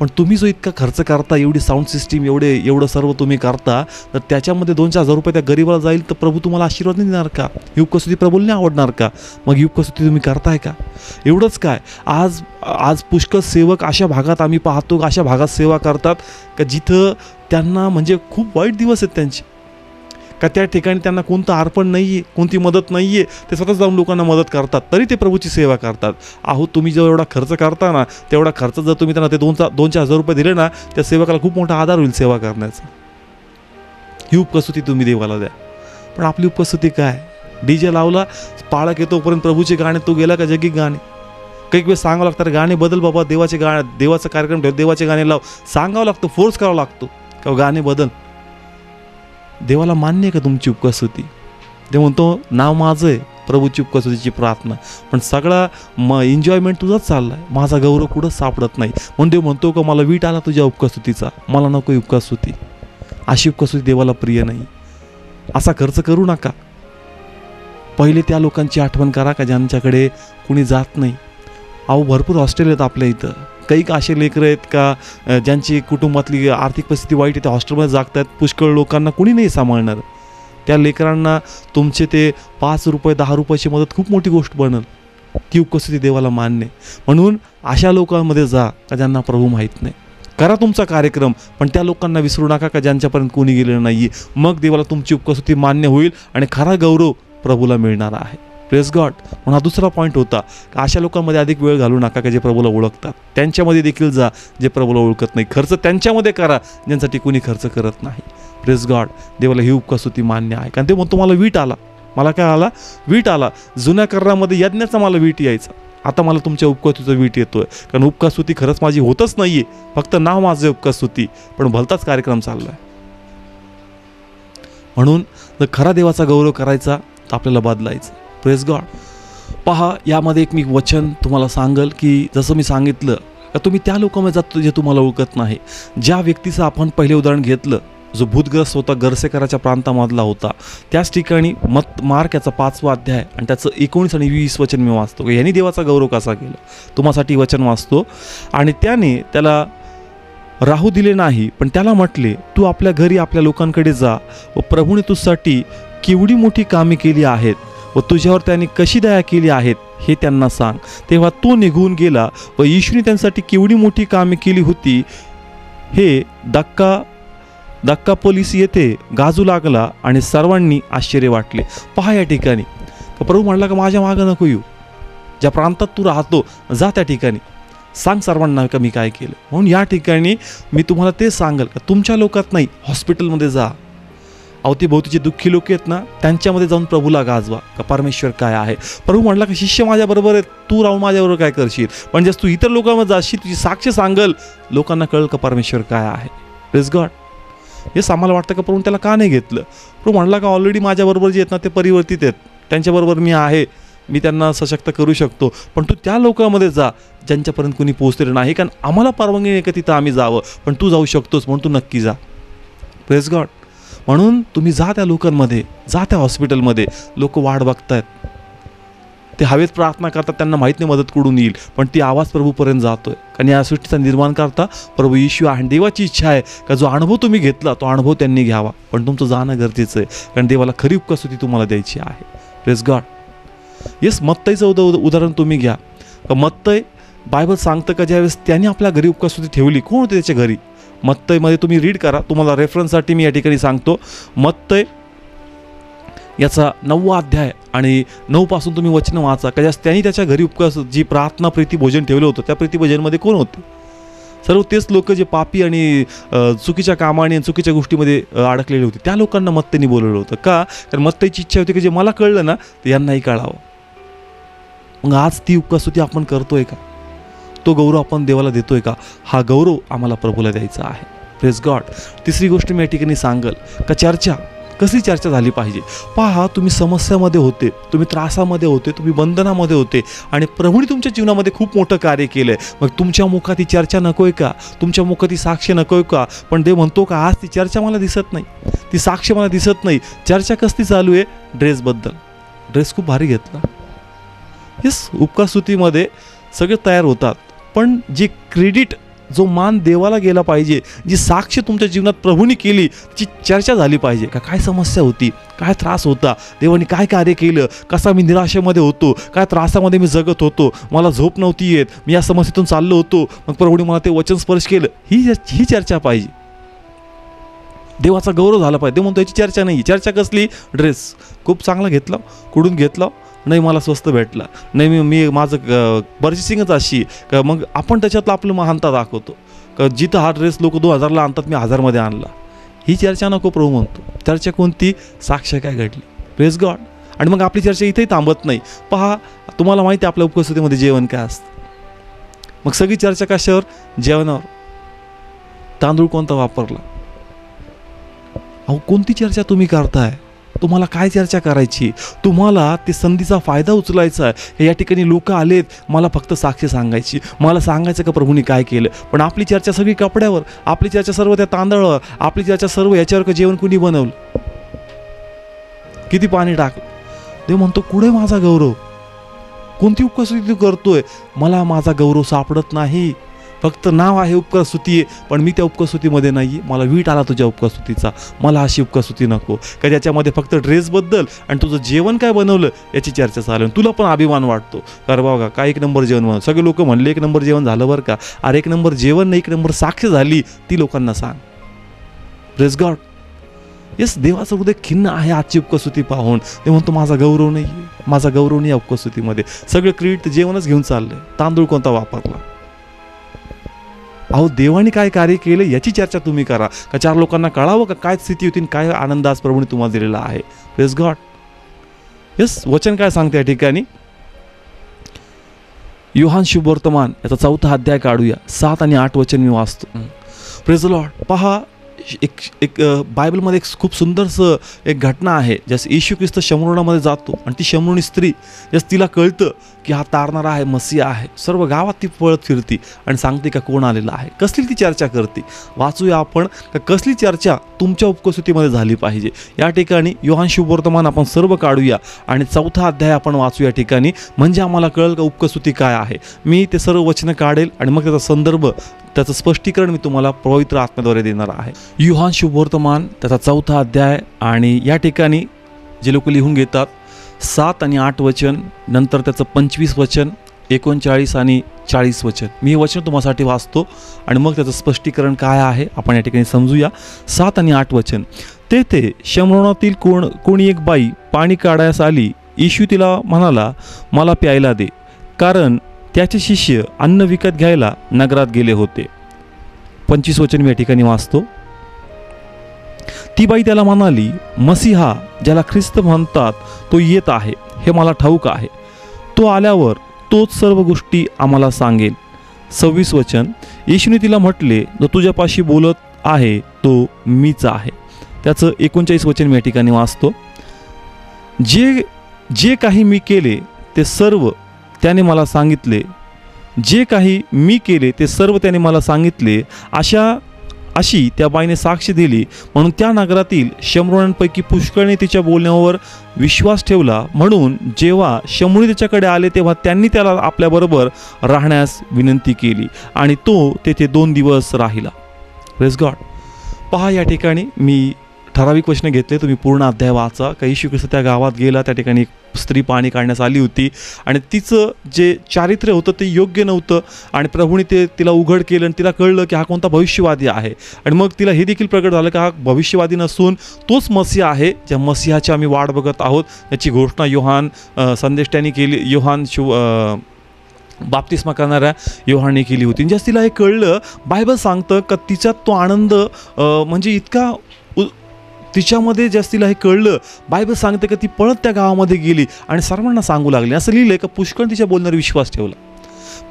पण तुम्ही जो इतका खर्च करता, एवढी साऊंड सिस्टीम, एवढं सर्व तुम्ही करता, तर त्याच्यामध्ये 2-4 हजार रुपये त्या गरीबाला जाईल तर प्रभू तुम्हाला आशीर्वाद नाही देणार का. ही उपकासुती प्रभूला नाही आवडणार का. मग ही उपकासुती तुम्ही करताय का. एवढंच काय, आज पुष्कळ सेवक अशा भागात आम्ही पाहतो, अशा भागात सेवा करतात का जिथं त्यांना म्हणजे खूप वाईट दिवस आहेत त्यांचे, का त्या ठिकाणी त्यांना कोणतं अर्पण नाही आहे, कोणती मदत नाही आहे. ते स्वतः जाऊन लोकांना मदत करतात, तरी ते प्रभूची सेवा करतात. अहो, तुम्ही जो एवढा खर्च करता ना, तेवढा खर्च जर तुम्ही त्यांना ते 2-4 हजार रुपये दिले ना, त्या सेवकाला खूप मोठा आधार होईल सेवा करण्याचा. ही उपकासुती तुम्ही देवाला द्या. पण आपली उपकासुती काय, DJ लावला, पाळक येतोपर्यंत प्रभूचे गाणे, तो गेला का जगी गाणे. काही वेळ सांगावं लागतं, गाणे बदल बाबा, देवाचा कार्यक्रम ठेव, देवाचे गाणे लाव, सांगावं लागतं, फोर्स करावं लागतो का गाणे बदल. देवाला मान्य आहे का तुमची उपकासुती. ते म्हणतो नाव माझं आहे, प्रभूची उपकासुतीची प्रार्थना. पण सगळा एन्जॉयमेंट तुझाच चालला आहे, माझा गौरव कुठंच सापडत नाही. म्हणून देव म्हणतो का मला वीट आला तुझ्या उपकासुतीचा, मला नको उपकासुती. अशी उपकासुती देवाला प्रिय नाही. असा खर्च करू नका. पहिले त्या लोकांची आठवण करा का ज्यांच्याकडे कुणी जात नाही. अहो, भरपूर हॉस्टेल आहेत आपल्या इथं. काही असे लेकरं आहेत का ज्यांची कुटुंबातली आर्थिक परिस्थिती वाईट आहे, त्या हॉस्टेलमध्ये जागतात. पुष्कळ लोकांना कुणी नाही सांभाळणार. त्या लेकरांना तुमचे ते 5 रुपये 10 रुपयाची मदत खूप मोठी गोष्ट बनल. ती उपस्थिती देवाला मान्य. म्हणून अशा लोकांमध्ये जा का ज्यांना प्रभू माहीत नाही. करा तुमचा कार्यक्रम, पण त्या लोकांना विसरू नका का ज्यांच्यापर्यंत कोणी गेलेलं नाही. मग देवाला तुमची उपस्थिती मान्य होईल आणि खरा गौरव प्रभूला मिळणार आहे. Press God. म्हणून हा दुसरा पॉईंट होता का अशा लोकांमध्ये अधिक वेळ घालू नका का जे प्रभूला ओळखतात. त्यांच्यामध्ये देखील जा जे प्रभूला ओळखत नाही. खर्च त्यांच्यामध्ये करा ज्यांसाठी कोणी खर्च करत नाही. Press God. देवाला ही उपकासुती मान्य आहे. कारण ते म्हणतो मला वीट आला. मला काय आला, वीट आला. जुन्या करारामध्ये यज्ञाचा मला वीट यायचा, आता मला तुमच्या उपकासुतीचा वीट येतोय. कारण उपकासुती खरंच माझी होतच नाहीये, फक्त नाव माझं उपकासुती, पण भलताच कार्यक्रम चाललाय. म्हणून जर खरा देवाचा गौरव करायचा तर आपल्याला बदलायचं. Press God. पहा, यामध्ये एक मी वचन तुम्हाला सांगल की जसं मी सांगितलं का तुम्ही त्या लोकांमध्ये जातो जे तुम्हाला ओळखत नाही. ज्या व्यक्तीचं आपण पहिले उदाहरण घेतलं जो भूतग्रस्त होता, गर्सेकराच्या प्रांतामधला होता, त्याच ठिकाणी मार्क याचा 5वा अध्याय आणि त्याचं 19 आणि 20 वचन मी वाचतो. यांनी देवाचा गौरव कसा केला तुम्हासाठी वचन वाचतो. आणि त्याला राहू दिले नाही, पण त्याला म्हटले तू आपल्या घरी आपल्या लोकांकडे जा व प्रभूने तुझ्यासाठी केवढी मोठी कामे केली आहेत व तुझ्यावर त्यांनी कशी दया केली आहेत हे त्यांना सांग. तेव्हा तो निघून गेला व येशूने त्यांच्यासाठी केवढी मोठी कामे केली होती हे दक्कापोलिस येथे गाजू लागला आणि सर्वांनी आश्चर्य वाटले. पहा या ठिकाणी प्रभू म्हणला का माझ्या मागं नको येऊ, ज्या प्रांतात तू राहतो जा त्या ठिकाणी सांग सर्वांना का मी काय केलं. म्हणून या ठिकाणी मी तुम्हाला ते सांगेल का तुमच्या लोकात नाही, हॉस्पिटलमध्ये जा, अवतीभोवतीचे दुःखी लोक आहेत ना त्यांच्यामध्ये जाऊन प्रभूला गाजवा का परमेश्वर काय आहे. प्रभू म्हणला की शिष्य माझ्याबरोबर आहे, तू राहून माझ्याबरोबर काय करशील, म्हणजे तू इतर लोकांमध्ये जाशील, तुझी साक्ष सांगल, लोकांना कळलं का परमेश्वर काय आहे. Praise God. हेच आम्हाला वाटतं का प्रभू त्याला का नाही घेतलं. प्रभू म्हणला का ऑलरेडी माझ्याबरोबर जे आहेत ना ते परिवर्तित आहेत, त्यांच्याबरोबर मी आहे, मी त्यांना सशक्त करू शकतो, पण तू त्या लोकांमध्ये जा ज्यांच्यापर्यंत कुणी पोहोचलेलं नाही, कारण आम्हाला परवानगी नाही का तिथं आम्ही जावं, पण तू जाऊ शकतोस म्हणून तू नक्की जा. Praise God. म्हणून तुम्ही जा त्या लोकांमध्ये, जा त्या हॉस्पिटलमध्ये, लोक वाट बघतायत, ते हवेत प्रार्थना करतात, त्यांना माहीत नाही मदत कुठून येईल, पण ती आवाज प्रभूपर्यंत जातोय. कारण या सृष्टीचा निर्माण करता प्रभू येशू आहे. देवाची इच्छा आहे का जो अनुभव तुम्ही घेतला तो अनुभव त्यांनी घ्यावा, पण तुमचं जाणं गरजेचं आहे, कारण देवाला खरी उपकास्तुती तुम्हाला द्यायची आहे. Praise God. येस, मत्तईचं उदाहरण तुम्ही घ्या. मत्तई बायबल सांगतं का ज्यावेळेस त्यांनी आपल्या घरी उपकास्तुती ठेवली, कोण होते त्याच्या घरी. मत्तईमध्ये तुम्ही रीड करा, तुम्हाला रेफरन्ससाठी मी या ठिकाणी सांगतो. मत्तई याचा 9वा अध्याय आणि 9 पासून तुम्ही वचन वाचा का ज्यास त्यांनी त्याच्या घरी उपकास जी प्रार्थना प्रीती भोजन ठेवलं होतं, त्या प्रीती भोजनमध्ये कोण होते. सर्व तेच लोक जे पापी आणि चुकीच्या कामाने आणि चुकीच्या गोष्टीमध्ये अडकलेले होते, त्या लोकांना मत्तईने बोलवलं होतं. का? कारण मत्तईची इच्छा होती की जे मला कळलं ना ते यांनाही कळावं. मग आज ती उपकास्तुती आपण करतोय का, तो गौरव आपण देवाला देतोय का, हा गौरव आम्हाला प्रभूला द्यायचा आहे. Praise God. तिसरी गोष्ट मी या ठिकाणी सांगल का चर्चा, कसली चर्चा झाली पाहिजे. पहा, तुम्ही समस्यामध्ये होते, तुम्ही त्रासामध्ये होते, तुम्ही बंधनामध्ये होते आणि प्रभूने तुमच्या जीवनामध्ये खूप मोठं कार्य केलंय. मग तुमच्या मुखात ही चर्चा नकोय का, तुमच्या मुखात ही साक्ष नकोय का. पण देव म्हणतो का आज ती चर्चा मला दिसत नाही, ती साक्ष मला दिसत नाही. चर्चा कसली चालू आहे, ड्रेसबद्दल. ड्रेस खूप भारी घेतला. येस, उपकास्तुतीमध्ये सगळे तयार होतात, पण जे क्रेडिट, जो मान देवाला गेला पाहिजे, जी साक्ष तुमच्या जीवनात प्रभूने केली त्याची चर्चा झाली पाहिजे. का काय समस्या होती, काय त्रास होता, देवाने काय कार्य केलं, कसा मी निराशेमध्ये होतो, काय त्रासामध्ये मी जगत होतो, मला झोप नव्हती येत, मी या समस्येतून चाललो होतो, मग प्रभूने मला ते वचन स्पर्श केलं, ही चर्चा पाहिजे. देवाचा गौरव झाला पाहिजे. देव म्हणतो याची चर्चा नाही. चर्चा कसली, ड्रेस खूप चांगला घेतला, कुठून घेतला, नाही मला स्वस्त भेटला, नाही मी माझं पर्चेसिंगच अशी का, मग आपण त्याच्यातलं आपलं महानता दाखवतो का जिथं हा ड्रेस लोक 2000ला आणतात मी 1000मध्ये आणला. ही चर्चा नको प्रभू म्हणतो. चर्चा कोणती, साक्ष काय घडली. Praise God. आणि मग आपली चर्चा इथेही थांबत नाही. पहा, तुम्हाला माहिती आहे आपल्या उपस्थितीमध्ये जेवण काय असतं. मग सगळी चर्चा कशावर, जेवणावर. तांदूळ कोणता वापरला, अहो कोणती चर्चा तुम्ही करताय, तुम्हाला काय चर्चा करायची, तुम्हाला ते संधीचा फायदा उचलायचा आहे. या ठिकाणी लोक आलेत, मला फक्त साक्ष सांगायची, मला सांगायचं का प्रभूने काय केलं. पण आपली चर्चा सगळी कपड्यावर, आपली चर्चा सर्व त्या तांदळावर, आपली चर्चा सर्व याच्यावर का जेवण कुणी बनवलं, किती पाणी टाकलं. देव म्हणतो कुठे माझा गौरव, कोणती उपकास्तुती तू करतोय, मला माझा गौरव सापडत नाही. फक्त नाव आहे उपकास्तुती आहे, पण मी त्या उपकास्तुतीमध्ये नाही आहे. मला वीट आला तुझ्या उपकास्तुतीचा, मला अशी उपकास्तुती नको का ज्याच्यामध्ये फक्त ड्रेसबद्दल आणि तुझं जेवण काय बनवलं याची चर्चा चालू. तुला पण अभिमान वाटतो, अरे बघा काय 1 नंबर जेवण बनवलं. सगळे लोक म्हणले 1 नंबर जेवण झालं बरं का. अरे 1 नंबर जेवण नाही, 1 नंबर साक्ष झाली, ती लोकांना सांग. Praise God. येस, देवाचं हृदय खिन्न आहे आजची उपकास्तुती पाहून. ते म्हणतो माझा गौरव नाही, माझा गौरव नाही. उपकास्तुतीमध्ये सगळं क्रेडिट जेवणच घेऊन चाललंय. तांदूळ कोणता वापरला, अहो देवाने काय कार्य केलं याची चर्चा तुम्ही करा का 4 लोकांना कळावं का काय स्थिती होती, काय आनंद आज प्रभूने तुम्हाला दिलेला आहे. Praise God. येस, वचन काय सांगते या ठिकाणी, योहान शुभवर्तमान याचा 4था अध्याय काढूया. 7 आणि 8 वचन मी वाचतो. Praise Lord. पहा, एक बायबलमध्ये एक खूप सुंदरसं एक घटना आहे. जसं येशू ख्रिस्त शमरोणामध्ये जातो आणि ती शमरोणी स्त्री, जसं तिला कळतं की हा तारणारा आहे, मसीहा आहे, सर्व गावात ती पळत फिरती आणि सांगते का कोण आलेला आहे. कसली ती चर्चा करते, वाचूया आपण का कसली चर्चा तुमच्या उपकास्तुतीमध्ये झाली पाहिजे. या ठिकाणी योहान शुभवर्तमान आपण सर्व काढूया आणि 4था अध्याय आपण वाचू या ठिकाणी, म्हणजे आम्हाला कळेल का उपकास्तुती काय आहे. मी ते सर्व वचनं काढेल आणि मग त्याचा संदर्भ, त्याचं स्पष्टीकरण मी तुम्हाला पवित्र आत्म्याद्वारे देणार आहे. योहान शुभवर्तमान त्याचा 4था अध्याय आणि या ठिकाणी जे लोक लिहून घेतात 7 आणि 8 वचन, नंतर त्याचं 25 वचन, 39 आणि 40 वचन. मी हे वचन तुम्हासाठी वाचतो आणि मग त्याचं स्पष्टीकरण काय आहे आपण या ठिकाणी समजूया. 7 आणि 8 वचन. तेथे शमरोनातील कोणी एक बाई पाणी काढायस आली. येशू तिला म्हणाला, मला प्यायला दे, कारण त्याचे शिष्य अन्न विकत घ्यायला नगरात गेले होते. 25 वचन मी या ठिकाणी वाचतो. ती बाई त्याला म्हणाली, मसीहा ज्याला ख्रिस्त म्हणतात तो येत आहे, हे मला ठाऊक आहे. तो आल्यावर तोच सर्व गोष्टी आम्हाला सांगेल. 26 वचन. येशूने तिला म्हटले, जो तुझ्यापाशी बोलत आहे तो मीच आहे. त्याचं 39 वचन मी या ठिकाणी वाचतो. जे काही मी केले ते सर्व त्याने मला सांगितले. जे काही मी केले ते सर्व त्याने मला सांगितले. अशी त्या बाईने साक्ष दिली. म्हणून त्या नगरातील शमरोनांपैकी पुष्कळने तिच्या बोलण्यावर विश्वास ठेवला. म्हणून जेव्हा शमरी त्याच्याकडे आले तेव्हा त्यांनी त्याला आपल्याबरोबर राहण्यास विनंती केली आणि तो तेथे 2 दिवस राहिला. Praise God. पहा, या ठिकाणी मी ठराविक वचने घेतले, तुम्ही पूर्ण अध्याय वाचा. काही येशू ख्रिस्त त्या गावात गेला, त्या ठिकाणी एक स्त्री पाणी काढण्यास आली होती आणि तिचं जे चारित्र्य होतं ते योग्य नव्हतं आणि प्रभूने तिला उघड केलं आणि तिला कळलं की हा कोणता भविष्यवादी आहे. आणि मग तिला हे देखील प्रगट झालं की हा भविष्यवादी नसून तोच मसीहा आहे, ज्या मसीहाची आम्ही वाट बघत आहोत. याची घोषणा योहान संदेश त्यांनी केली, योहान बाप्तिस्मा करणाऱ्या योहानने केली होती. ज्यास तिला हे कळलं, बायबल सांगतं का तिच्यात तो आनंद म्हणजे इतका तिच्यामध्ये ज्यास तिला हे कळलं, बायबल सांगते की ती पळत त्या गावामध्ये गेली आणि सर्वांना सांगू लागली. असं लिहिलं आहे का पुष्कळ तिच्या बोलण्यावर विश्वास ठेवला.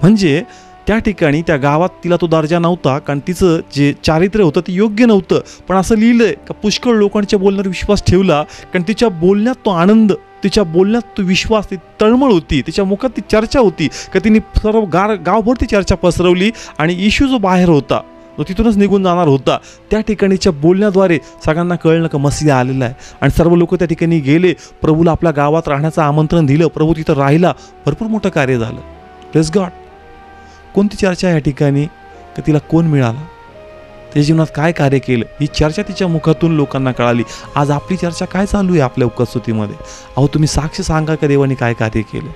म्हणजे त्या ठिकाणी त्या गावात तिला तो दर्जा नव्हता, कारण तिचं जे चारित्र्य होतं ते योग्य नव्हतं. पण असं लिहिलं आहे का पुष्कळ लोकांच्या बोलण्यावर विश्वास ठेवला, कारण तिच्या बोलण्यात तो आनंद, तिच्या बोलण्यात तो विश्वास, ती तळमळ होती, तिच्या मुखात ती चर्चा होती का तिने सर्व गावभर ती चर्चा पसरवली. आणि येशू जो बाहेर होता, तो तिथूनच निघून जाणार होता, त्या ठिकाणीच्या बोलण्याद्वारे सगळ्यांना कळलं का मसीहा आलेला आहे. आणि सर्व लोक त्या ठिकाणी गेले, प्रभूला आपल्या गावात राहण्याचं आमंत्रण दिलं, प्रभू तिथं राहिला, भरपूर मोठं कार्य झालं. Praise God. कोणती चर्चा या ठिकाणी का तिला कोण मिळाला, त्याच्या जीवनात काय कार्य केलं, ही चर्चा तिच्या मुखातून लोकांना कळाली. आज आपली चर्चा काय चालू आहे आपल्या उपस्थितीमध्ये? अहो, तुम्ही साक्ष सांगा का देवाने काय कार्य केलं.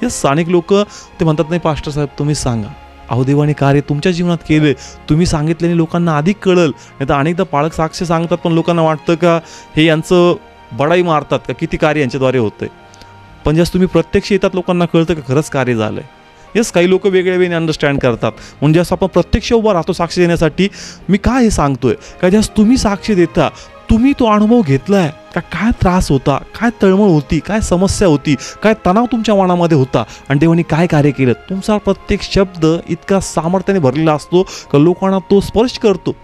यस, अनेक लोक ते म्हणतात नाही पास्टर साहेब तुम्हीच सांगा. अहो, देवाने कार्य तुमच्या जीवनात केले, तुम्ही सांगितल्याने लोकांना अधिक कळलं. नाही तर अनेकदा पाळक साक्ष सांगतात पण लोकांना वाटतं का हे यांचं बडाई मारतात का किती कार्य यांच्याद्वारे होतंय. पण जसं तुम्ही प्रत्यक्ष येतात लोकांना कळतं का खरंच कार्य झालंय. येस, काही लोक वेगळ्या वेळेने अंडरस्टँड करतात. म्हणजे असं आपण प्रत्यक्ष उभा राहतो साक्ष देण्यासाठी. मी काय हे सांगतोय का ज्यास तुम्ही साक्ष देता, तुम्ही तो अनुभव घेतलाय का काय त्रास होता, काय तळमळ होती, काय समस्या होती, काय तणाव तुमच्या मनामध्ये होता आणि देवाने काय कार्य केलं. तुमचा प्रत्येक शब्द इतका सामर्थ्याने भरलेला असतो का लोकांना तो स्पर्श करतो.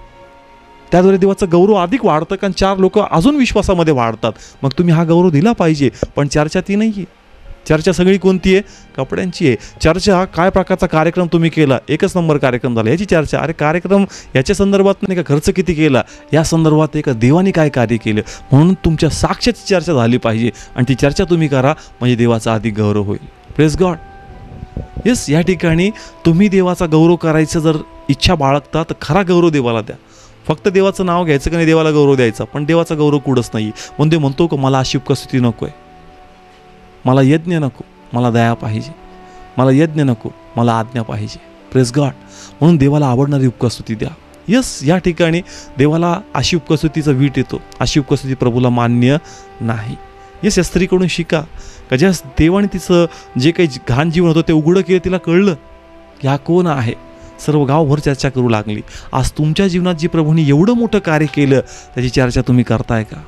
त्याद्वारे देवाचा गौरव अधिक वाढतं, कारण 4 लोक अजून विश्वासामध्ये वाढतात. मग तुम्ही हा गौरव दिला पाहिजे. पण चर्चा ती नाही आहे. चर्चा सगळी कोणती आहे? कपड्यांची आहे. चर्चा काय प्रकारचा कार्यक्रम तुम्ही केला, एकच नंबर कार्यक्रम झाला याची चर्चा. अरे कार्यक्रम याच्या संदर्भात नाही का खर्च किती केला, या संदर्भात आहे का देवाने काय कार्य केलं. म्हणून तुमच्या साक्षाची चर्चा झाली पाहिजे आणि ती चर्चा तुम्ही करा, म्हणजे देवाचा अधिक गौरव होईल. Praise God. येस, या ठिकाणी तुम्ही देवाचा गौरव करायचं जर इच्छा बाळगता तर खरा गौरव देवाला द्या. फक्त देवाचं नाव घ्यायचं का नाही, देवाला गौरव द्यायचा, पण देवाचा गौरव कुठंच नाही. म्हणून ते म्हणतो का मला अशी उपस्थिती नको आहे, मला यज्ञ नको, मला दया पाहिजे, मला यज्ञ नको, मला आज्ञा पाहिजे. Praise God. म्हणून देवाला आवडणारी उपस्थिती द्या. यस, या ठिकाणी देवाला अशी उपस्थितीचा वीट येतो, अशी उपस्थिती प्रभूला मान्य नाही. यस, या स्त्रीकडून शिका का ज्या देवाने तिचं जे काही घाण जीवन होतं ते उघडं केलं, तिला कळलं की हा कोण आहे. सर्व गावभर चर्चा करू लागली. आज तुमच्या जीवनात जे प्रभूने एवढं मोठं कार्य केलं त्याची चर्चा तुम्ही करताय का,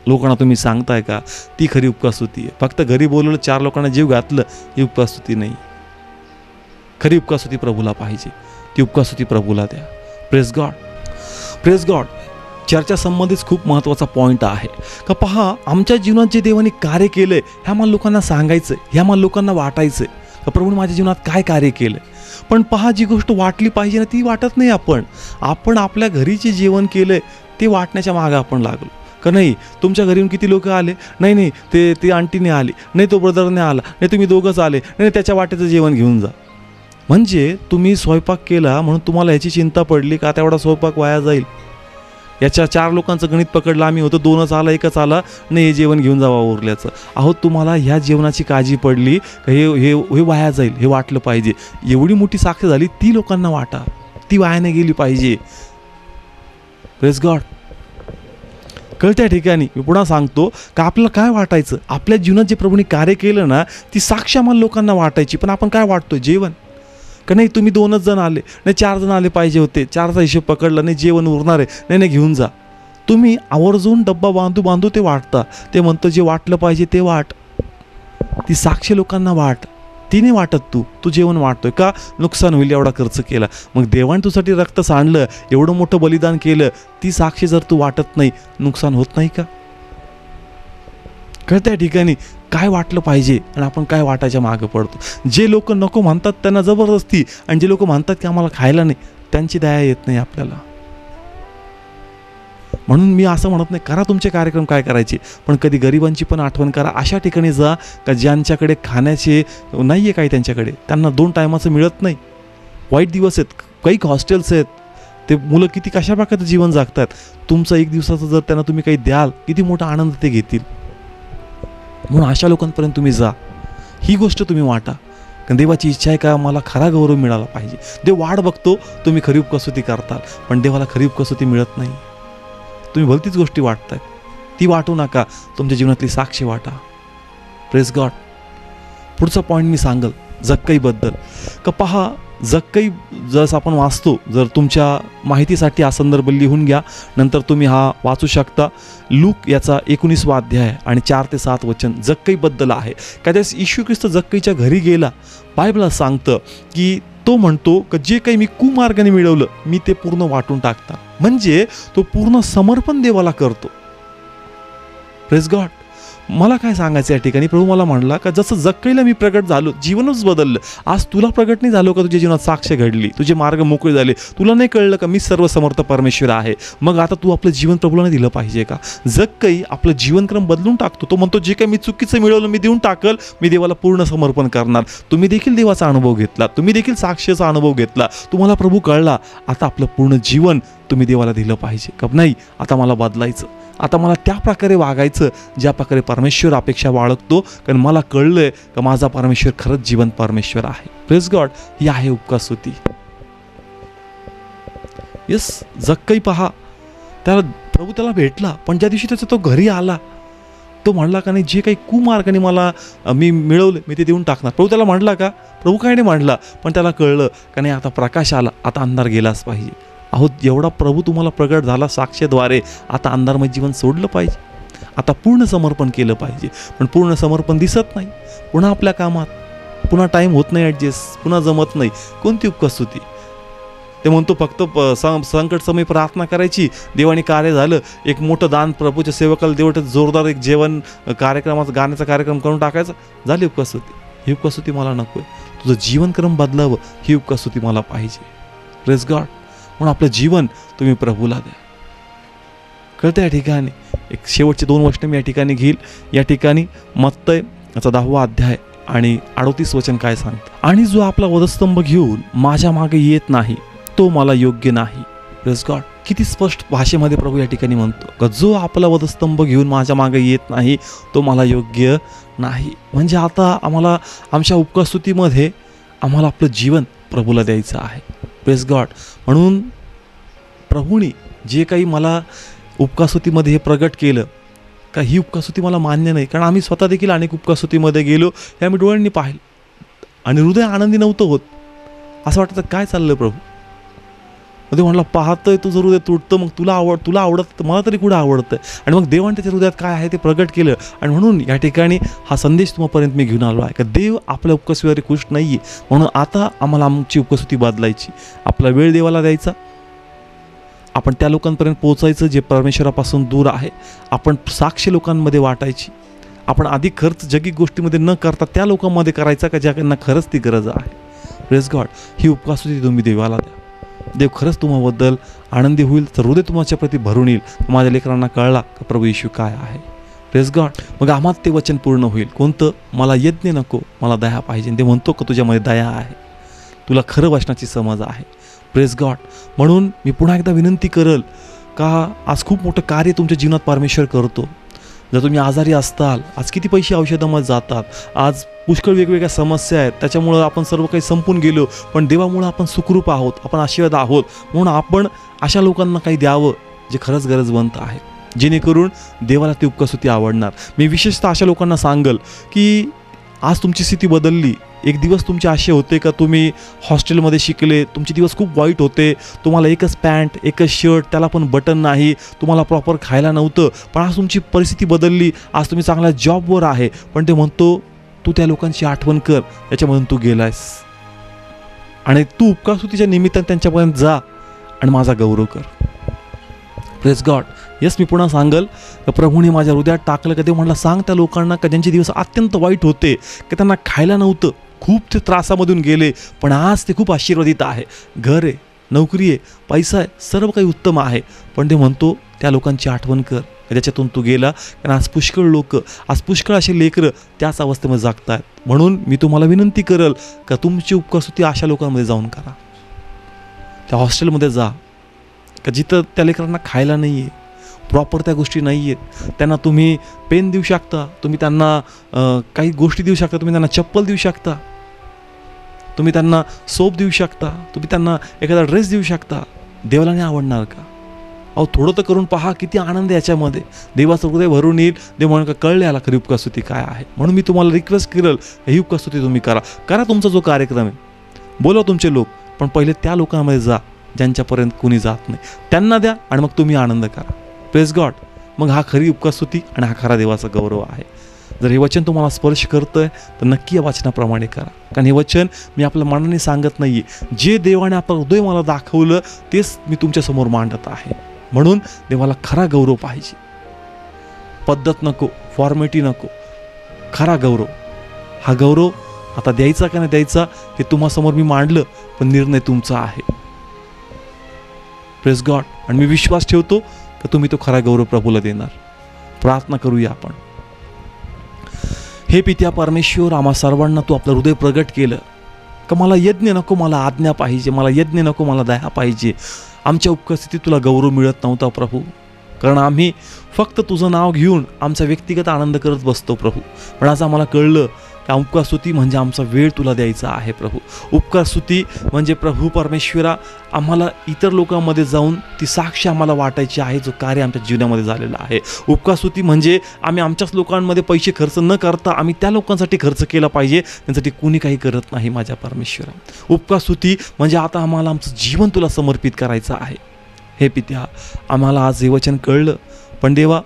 लोकांना तुम्ही सांगताय का? ती खरी उपकास्तुती आहे. फक्त घरी बोलवलं 4 लोकांना जीव घातलं ही उपकास्तुती नाही. खरी उपकास्तुती प्रभूला पाहिजे, ती उपकास्तुती प्रभूला द्या. Praise God. Praise God. चर्चा संबंधित खूप महत्त्वाचा पॉईंट आहे का पहा, आमच्या जीवनात जे देवाने कार्य केलंय ह्या मला लोकांना सांगायचं आहे, ह्या मला लोकांना वाटायचं आहे का प्रभूने माझ्या जीवनात काय कार्य केलंय. पण पहा, जी गोष्ट वाटली पाहिजे ना ती वाटत नाही. आपण आपल्या घरी जे जेवण केलंय ते वाटण्याच्या मागे आपण लागलो का नाही. तुमच्या घरी किती लोक आले, नाही ते आंटीने आली, नाही तो ब्रदरने आला, नाही तुम्ही दोघंच आले, नाही त्याच्या वाटेचं जेवण घेऊन जा. म्हणजे तुम्ही स्वयंपाक केला म्हणून तुम्हाला ह्याची चिंता पडली का तेवढा स्वयंपाक वाया जाईल. याच्या 4 लोकांचं गणित पकडलं आम्ही, होतं 2च आला 1च आला, नाही हे जेवण घेऊन जावा उरल्याचं. अहो तुम्हाला ह्या जेवणाची काळजी पडली का हे हे हे वाया जाईल हे वाटलं पाहिजे. एवढी मोठी साक्ष झाली ती लोकांना वाटा, ती वाया नाही गेली पाहिजे. Praise God. कळत्या ठिकाणी मी पुन्हा सांगतो का आपल्याला काय वाटायचं, आपल्या जीवनात जे प्रभूने कार्य केलं ना ती साक्ष आम्हाला लोकांना वाटायची. पण आपण काय वाटतोय, जेवण का नाही, तुम्ही 2च जण आले नाही 4 जण आले पाहिजे होते, 4चा हिशोब पकडला नाही, जेवण उरणार आहे, नाही नाही घेऊन जा. तुम्ही आवर्जून डब्बा बांधू ते वाटता. ते म्हणतं जे वाटलं पाहिजे ते वाट, ती साक्ष लोकांना वाट. ती नाही वाटत तू जेवण वाटतोय का, नुकसान होईल एवढा खर्च केला. मग देवाने तुझ्यासाठी रक्त सांडलं, एवढं मोठं बलिदान केलं, ती साक्ष जर तू वाटत नाही, नुकसान होत नाही का? कळत्या ठिकाणी काय वाटलं पाहिजे आणि आपण काय वाटायच्या मागं पडतो. जे लोक नको म्हणतात त्यांना जबरदस्ती, आणि जे लोक म्हणतात की आम्हाला खायला नाही, त्यांची दया येत नाही आपल्याला. म्हणून मी असं म्हणत नाही करा तुमचे कार्यक्रम काय करायचे, पण कधी गरिबांची पण आठवण करा. अशा ठिकाणी जा का ज्यांच्याकडे खाण्याचे नाही आहे काही, त्यांच्याकडे त्यांना 2 टायमाचं मिळत नाही. वाईट दिवस आहेत, काही हॉस्टेल्स आहेत, ते मुलं किती कशा प्रकारे जीवन जगतात. तुमचं 1 दिवसाचं जर त्यांना तुम्ही काही द्याल, किती मोठा आनंद ते घेतील. म्हणून अशा लोकांपर्यंत तुम्ही जा, ही गोष्ट तुम्ही वाटा. कारण देवाची इच्छा आहे का मला खरा गौरव मिळाला पाहिजे. देव वाट बघतो, तुम्ही खरी उपकसोती करताल, पण देवाला खरी उपकसोती मिळत नाही. तुम्ही भलतीच गोष्टी वाटताय, ती वाटू नका, तुमच्या जीवनातली साक्ष वाटा. Praise God. पुढचा पॉईंट मी सांगल जक्कईबद्दल का पहा, जक्कई जसं आपण वाचतो, जर तुमच्या माहितीसाठी हा संदर्भ लिहून घ्या, नंतर तुम्ही हा वाचू शकता. लूक याचा 19वा अध्याय आणि 4 ते 7 वचन जक्कईबद्दल आहे. का त्यास येशू ख्रिस्त जक्कईच्या घरी गेला, बायबल सांगतं की तो म्हणतो की जे काही मी कुमार्गाने मिळवलं मी ते पूर्ण वाटून टाकता. म्हणजे तो पूर्ण समर्पण देवाला करतो. Praise God. मला काय सांगायचं या ठिकाणी, प्रभू मला म्हणला का जसं जक्कईला मी प्रगट झालो, जीवनच बदललं. आज तुला प्रगट नाही झालो का, तुझ्या जीवनात साक्ष घडली, तुझे मार्ग मोकळे झाले, तुला नाही कळलं का मी सर्वसमर्थ परमेश्वर आहे. मग आता तू आपलं जीवन प्रभूला नाही दिलं पाहिजे का? जक्कई आपलं जीवनक्रम बदलून टाकतो. तो म्हणतो जे काही मी चुकीचं मिळवलं मी देऊन टाकल, मी देवाला पूर्ण समर्पण करणार. तुम्ही देखील देवाचा अनुभव घेतला, तुम्ही देखील साक्षीचा अनुभव घेतला, तुम्हाला प्रभू कळला. आता आपलं पूर्ण जीवन तुम्ही देवाला दिलं पाहिजे का नाही, आता मला बदलायचं, आता मला त्या प्रकारे वागायचं ज्या प्रकारे परमेश्वर अपेक्षा बाळगतो. कारण मला कळलंय का माझा परमेश्वर खरंच जिवंत परमेश्वर आहे. Praise God. ही आहे उपकासुती. येस, जक्कई पहा, त्याला प्रभू त्याला भेटला, पण ज्या दिवशी त्याचा तो घरी आला तो म्हणला का नाही जे काही कुमार्गाने मला मी मिळवलं मी ते देऊन टाकणार. प्रभू त्याला म्हणला का? प्रभू काय नाही म्हणला, पण त्याला कळलं का नाही आता प्रकाश आला, आता अंधार गेलाच पाहिजे. अहो एवढा प्रभू तुम्हाला प्रगट झाला साक्षीद्वारे, आता अंधारमय जीवन सोडलं पाहिजे, आता पूर्ण समर्पण केलं पाहिजे. पण पूर्ण समर्पण दिसत नाही, पुन्हा आपल्या कामात, पुन्हा टाईम होत नाही ॲडजस्ट, पुन्हा जमत नाही. कोणती उपकसुती? ते म्हणतो फक्त संकट समय प्रार्थना करायची, देवाने कार्य झालं, एक मोठं दान प्रभूच्या सेवकाला देवट जोरदार एक जेवण कार्यक्रमाचा गाण्याचा कार्यक्रम करून टाकायचा, झाली उपकसुती. ही उपकसुती मला नको आहे. तुझं जीवनक्रम बदलावं ही उपकसुती मला पाहिजे. Praise God. म्हणून आपलं जीवन तुम्ही प्रभूला द्या. कळतं या ठिकाणी. एक शेवटचे 2 वचन मी या ठिकाणी घेईल. या ठिकाणी मत्तय याचा 10वा अध्याय आणि 38 वचन काय सांगतं. आणि जो आपला वधस्तंभ घेऊन माझ्या मागे येत नाही तो मला योग्य नाही. Praise God. किती स्पष्ट भाषेमध्ये प्रभू या ठिकाणी म्हणतो का जो आपला वधस्तंभ घेऊन माझ्या मागे येत नाही तो मला योग्य नाही. म्हणजे आता आम्हाला आमच्या उपकास्तुतीमध्ये आम्हाला आपलं जीवन प्रभूला द्यायचं आहे. Praise God. म्हणून प्रभूने जे काही मला उपकास्तुतीमध्ये हे प्रगट केलं का ही उपकास्तुती मला मान्य नाही. कारण आम्ही स्वतः देखील अनेक उपकास्तुतीमध्ये गेलो, हे आम्ही डोळ्यांनी पाहिलं आणि हृदय आनंदी नव्हतं होत. असं वाटतं काय चाललं प्रभू. मग म्हणला पाहतोय तुझं हृदय तुटतं, मग तुला आवडत मला तरी कुठं आवडतं. आणि मग देवाने त्याच्या हृदयात काय आहे ते प्रगट केलं. आणि म्हणून या ठिकाणी हा संदेश तुम्हापर्यंत मी घेऊन आलो आहे का देव आपल्या उपकसुतीवर खुश नाही आहे. म्हणून आता आम्हाला आमची उपकसुती बदलायची, आपला वेळ देवाला द्यायचा, आपण त्या लोकांपर्यंत पोहोचायचं जे परमेश्वरापासून दूर आहे, आपण साक्ष लोकांमध्ये वाटायची, आपण अधिक खर्च जगी गोष्टीमध्ये न करता त्या लोकांमध्ये करायचा का ज्यांना खरंच ती गरज आहे. Praise God. ही उपकसुती तुम्ही देवाला द्या. देव खरंच तुम्हाबद्दल आनंदी होईल, तर हृदय तुमच्या प्रती भरून येईल. माझ्या लेकरांना कळला का प्रभू येशू काय आहे. Praise God. मग आम्हाला ते वचन पूर्ण होईल. कोणतं? मला यज्ञ नको, मला दया पाहिजे. ते म्हणतो का तुझ्यामध्ये दया आहे, तुला खरं वचनाची समज आहे. Praise God. म्हणून मी पुन्हा एकदा विनंती करल का आज खूप मोठं कार्य तुमच्या जीवनात परमेश्वर करतो. जर तुम्ही आजारी असताल, आज किती पैसे औषधामध्ये जातात, आज पुष्कळ वेगवेगळ्या समस्या आहेत, त्याच्यामुळं आपण सर्व काही संपून गेलो, पण देवामुळं आपण सुखरूप आहोत, आपण आशीर्वाद आहोत. म्हणून आपण अशा लोकांना काही द्यावं जे खरंच गरजवंत आहे, जेणेकरून देवाला ती उपकासुती आवडणार. मी विशेषतः अशा लोकांना सांगल की आज तुमची स्थिती बदलली. एक दिवस तुमचे असे होते का तुम्ही हॉस्टेलमध्ये शिकले, तुमचे दिवस खूप वाईट होते, तुम्हाला एकच पॅन्ट, एकच शर्ट, त्याला पण बटन नाही, तुम्हाला प्रॉपर खायला नव्हतं, पण आज तुमची परिस्थिती बदलली, आज तुम्ही चांगल्या जॉबवर आहे. पण ते म्हणतो तू त्या लोकांची आठवण कर, याच्यामधून तू गेलायस, आणि तू उपकासुतीच्या निमित्ताने त्यांच्यापर्यंत जा आणि माझा गौरव कर. Praise God. येस, मी पुन्हा सांगल का प्रभूने माझ्या हृदयात टाकलं का ते म्हणलं सांग त्या लोकांना का ज्यांचे दिवस अत्यंत वाईट होते, की त्यांना खायला नव्हतं, खूप ते त्रासामधून गेले, पण आज ते खूप आशीर्वादित आहे. घर आहे, नोकरी आहे, पैसा आहे, सर्व काही उत्तम आहे, पण ते म्हणतो त्या लोकांची आठवण कर ज्याच्यातून तू गेला. कारण आज पुष्कळ लोक, आज पुष्कळ असे लेकरं त्याच अवस्थेमध्ये जागत आहेत. म्हणून मी तुम्हाला विनंती करल का तुमची उपकासुती अशा लोकांमध्ये जाऊन करा. त्या हॉस्टेलमध्ये जा का जिथं त्या लेकरांना खायला नाही आहे, प्रॉपर त्या गोष्टी नाही आहेत. त्यांना तुम्ही पेन देऊ शकता, तुम्ही त्यांना काही गोष्टी देऊ शकता, तुम्ही त्यांना चप्पल देऊ शकता, तुम्ही त्यांना सोप देऊ शकता, तुम्ही त्यांना एखादा ड्रेस देऊ शकता. देवाला नाही आवडणार का? अहो, थोडं तर करून पहा, किती आनंद याच्यामध्ये. देवाचं हृदय भरून येईल. देव म्हणून का कळले आला खरी उपकासुती काय आहे. म्हणून मी तुम्हाला रिक्वेस्ट करेल, ही उपकासुती तुम्ही करा तुमचा जो कार्यक्रम आहे, बोलवा तुमचे लोक, पण पहिले त्या लोकांमध्ये जा ज्यांच्यापर्यंत कोणी जात नाही, त्यांना द्या आणि मग तुम्ही आनंद करा. Praise God. मग हा खरी उपकासुती आणि हा खरा देवाचा गौरव आहे. जर हे वचन तुम्हाला स्पर्श करतंय तर नक्की या वचनाप्रमाणे करा. कारण हे वचन मी आपल्या मनाने सांगत नाही आहे, जे देवाने आपलं हृदय मला दाखवलं तेच मी तुमच्यासमोर मांडत आहे. म्हणून देवाला खरा गौरव पाहिजे. पद्धत नको, फॉर्मॅलिटी नको, खरा गौरव. हा गौरव आता द्यायचा का नाही द्यायचा हे तुम्हासमोर मी मांडलं, पण निर्णय तुमचा आहे. Praise God. आणि मी विश्वास ठेवतो तर तुम्ही तो खरा गौरव प्रभूला देणार. प्रार्थना करूया आपण. हे पित्या परमेश्वर, आम्हा सर्वांना तू आपलं हृदय प्रगट केलं का मला यज्ञ नको, मला आज्ञा पाहिजे, मला यज्ञ नको, मला दया पाहिजे. आमच्या उपस्थितीत तुला गौरव मिळत नव्हता प्रभू, कारण आम्ही फक्त तुझं नाव घेऊन आमचा व्यक्तिगत आनंद करत बसतो प्रभू. पण आज आम्हाला कळलं की उपकारस्तुती म्हणजे आमचा वेळ तुला द्यायचा आहे प्रभू. उपकारस्तुती म्हणजे प्रभू परमेश्वरा आम्हाला इतर लोकांमध्ये जाऊन ती साक्ष आम्हाला वाटायची आहे, जो कार्य आमच्या जीवनामध्ये झालेला आहे. उपकारस्तुती म्हणजे आम्ही आमच्याच लोकांमध्ये पैसे खर्च न करता आम्ही त्या लोकांसाठी खर्च केला पाहिजे, त्यांच्यासाठी कोणी काही करत नाही माझ्या परमेश्वरा. उपकारस्तुती म्हणजे आता आम्हाला आमचं जीवन तुला समर्पित करायचं आहे. हे पित्या, आम्हाला आज हे वचन कळलं, पण देवा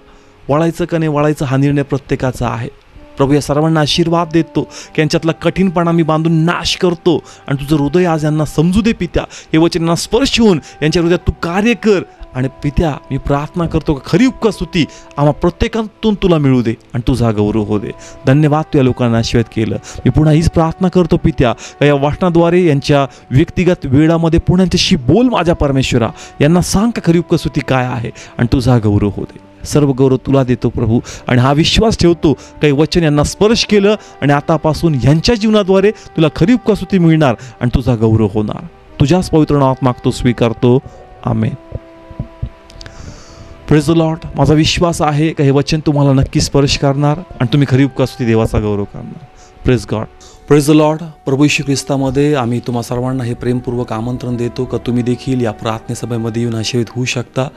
वळायचं का नाही वळायचं हा निर्णय प्रत्येकाचा आहे. प्रभू या सर्वांना आशीर्वाद देतो की यांच्यातला कठीणपणा मी बांधून नाश करतो आणि तुझं हृदय आज यांना समजू दे पित्या. हे वचन यांना स्पर्श होऊन यांच्या हृदयात तू कार्य कर. आणि पित्या मी प्रार्थना करतो की खरी उपकारस्तुती आम्हा प्रत्येकातून तुला मिळू दे आणि तुझा गौरव हो दे. धन्यवाद, तू या लोकांना आशीर्वाद केलं. मी पुन्हा हीच प्रार्थना करतो पित्या, या वाचनाद्वारे यांच्या व्यक्तिगत वेळामध्ये पुन्हा यांच्याशी बोल माझ्या परमेश्वरा. यांना सांग का खरी उपकारस्तुती काय आहे आणि तुझा गौरव हो दे. सर्व गौरव तुला देतो प्रभू. आणि हा विश्वास ठेवतो काही वचन यांना स्पर्श केलं आणि आतापासून यांच्या जीवनाद्वारे तुला खरी उपकारस्तुती मिळणार आणि तुझा गौरव होणार. तुझ्याच पवित्र नावात मागतो, स्वीकारतो. आमेन. Praise the lord. माझा विश्वास आहे की हे वचन तुम्हाला नक्की स्पर्श करणार आणि तुम्ही खरी उपकारस्तुती देवाचा गौरव करणार. Praise God. Praise the lord. प्रभू येशू ख्रिस्तामध्ये आम्ही तुम्हा सर्वांना हे प्रेमपूर्वक आमंत्रण देतो का तुम्ही देखील या प्रार्थने सभेमध्ये येऊन आशीर्वाद होऊ शकता.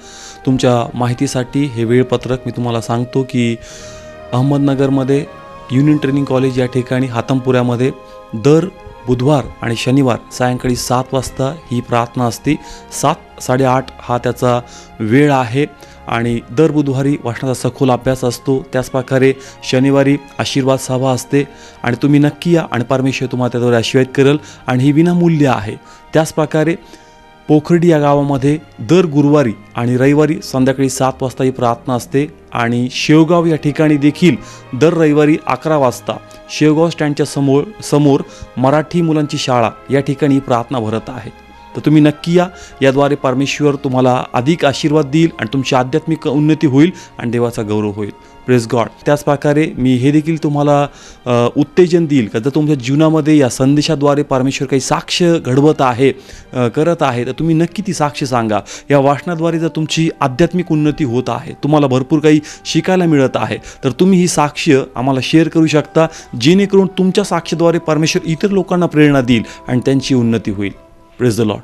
तुमच्या माहितीसाठी हे वेळपत्रक मी तुम्हाला सांगतो की अहमदनगरमध्ये युनियन ट्रेनिंग कॉलेज या ठिकाणी हातमपुऱ्यामध्ये दर बुधवार आणि शनिवार सायंकाळी 7 वाजता ही प्रार्थना असते. 7-8:30 हा त्याचा वेळ आहे. आणि दर बुधवारी वाचनाचा सखोल अभ्यास असतो. त्याच प्रकारे शनिवारी आशीर्वाद सभा असते आणि तुम्ही नक्की या आणि परमेश्वर तुम्हाला त्याद्वारे आशीर्वाद करेल आणि ही विनामूल्य आहे. त्याच प्रकारे पोखर्डी या गावामध्ये दर गुरुवारी आणि रविवारी संध्याकाळी 7 वाजता ही प्रार्थना असते. आणि शेवगाव या ठिकाणी देखील दर रविवारी 11 वाजता शेवगाव स्टँडच्या समोर मराठी मुलांची शाळा या ठिकाणी प्रार्थना भरत आहे. तर तुम्ही नक्की या. याद्वारे परमेश्वर तुम्हाला अधिक आशीर्वाद देईल आणि तुमची आध्यात्मिक उन्नती होईल आणि देवाचा गौरव होईल. Praise God. त्याच प्रकारे मी हे देखील तुम्हाला उत्तेजन देईल का जर तुमच्या जीवनामध्ये या संदेशाद्वारे परमेश्वर काही साक्ष घडवत आहे, करत आहे, तर तुम्ही नक्की ती साक्ष सांगा. या वाचनाद्वारे जर तुमची आध्यात्मिक उन्नती होत आहे, तुम्हाला भरपूर काही शिकायला मिळत आहे, तर तुम्ही ही साक्ष आम्हाला शेअर करू शकता, जेणेकरून तुमच्या साक्षीद्वारे परमेश्वर इतर लोकांना प्रेरणा देईल आणि त्यांची उन्नती होईल. Praise the Lord.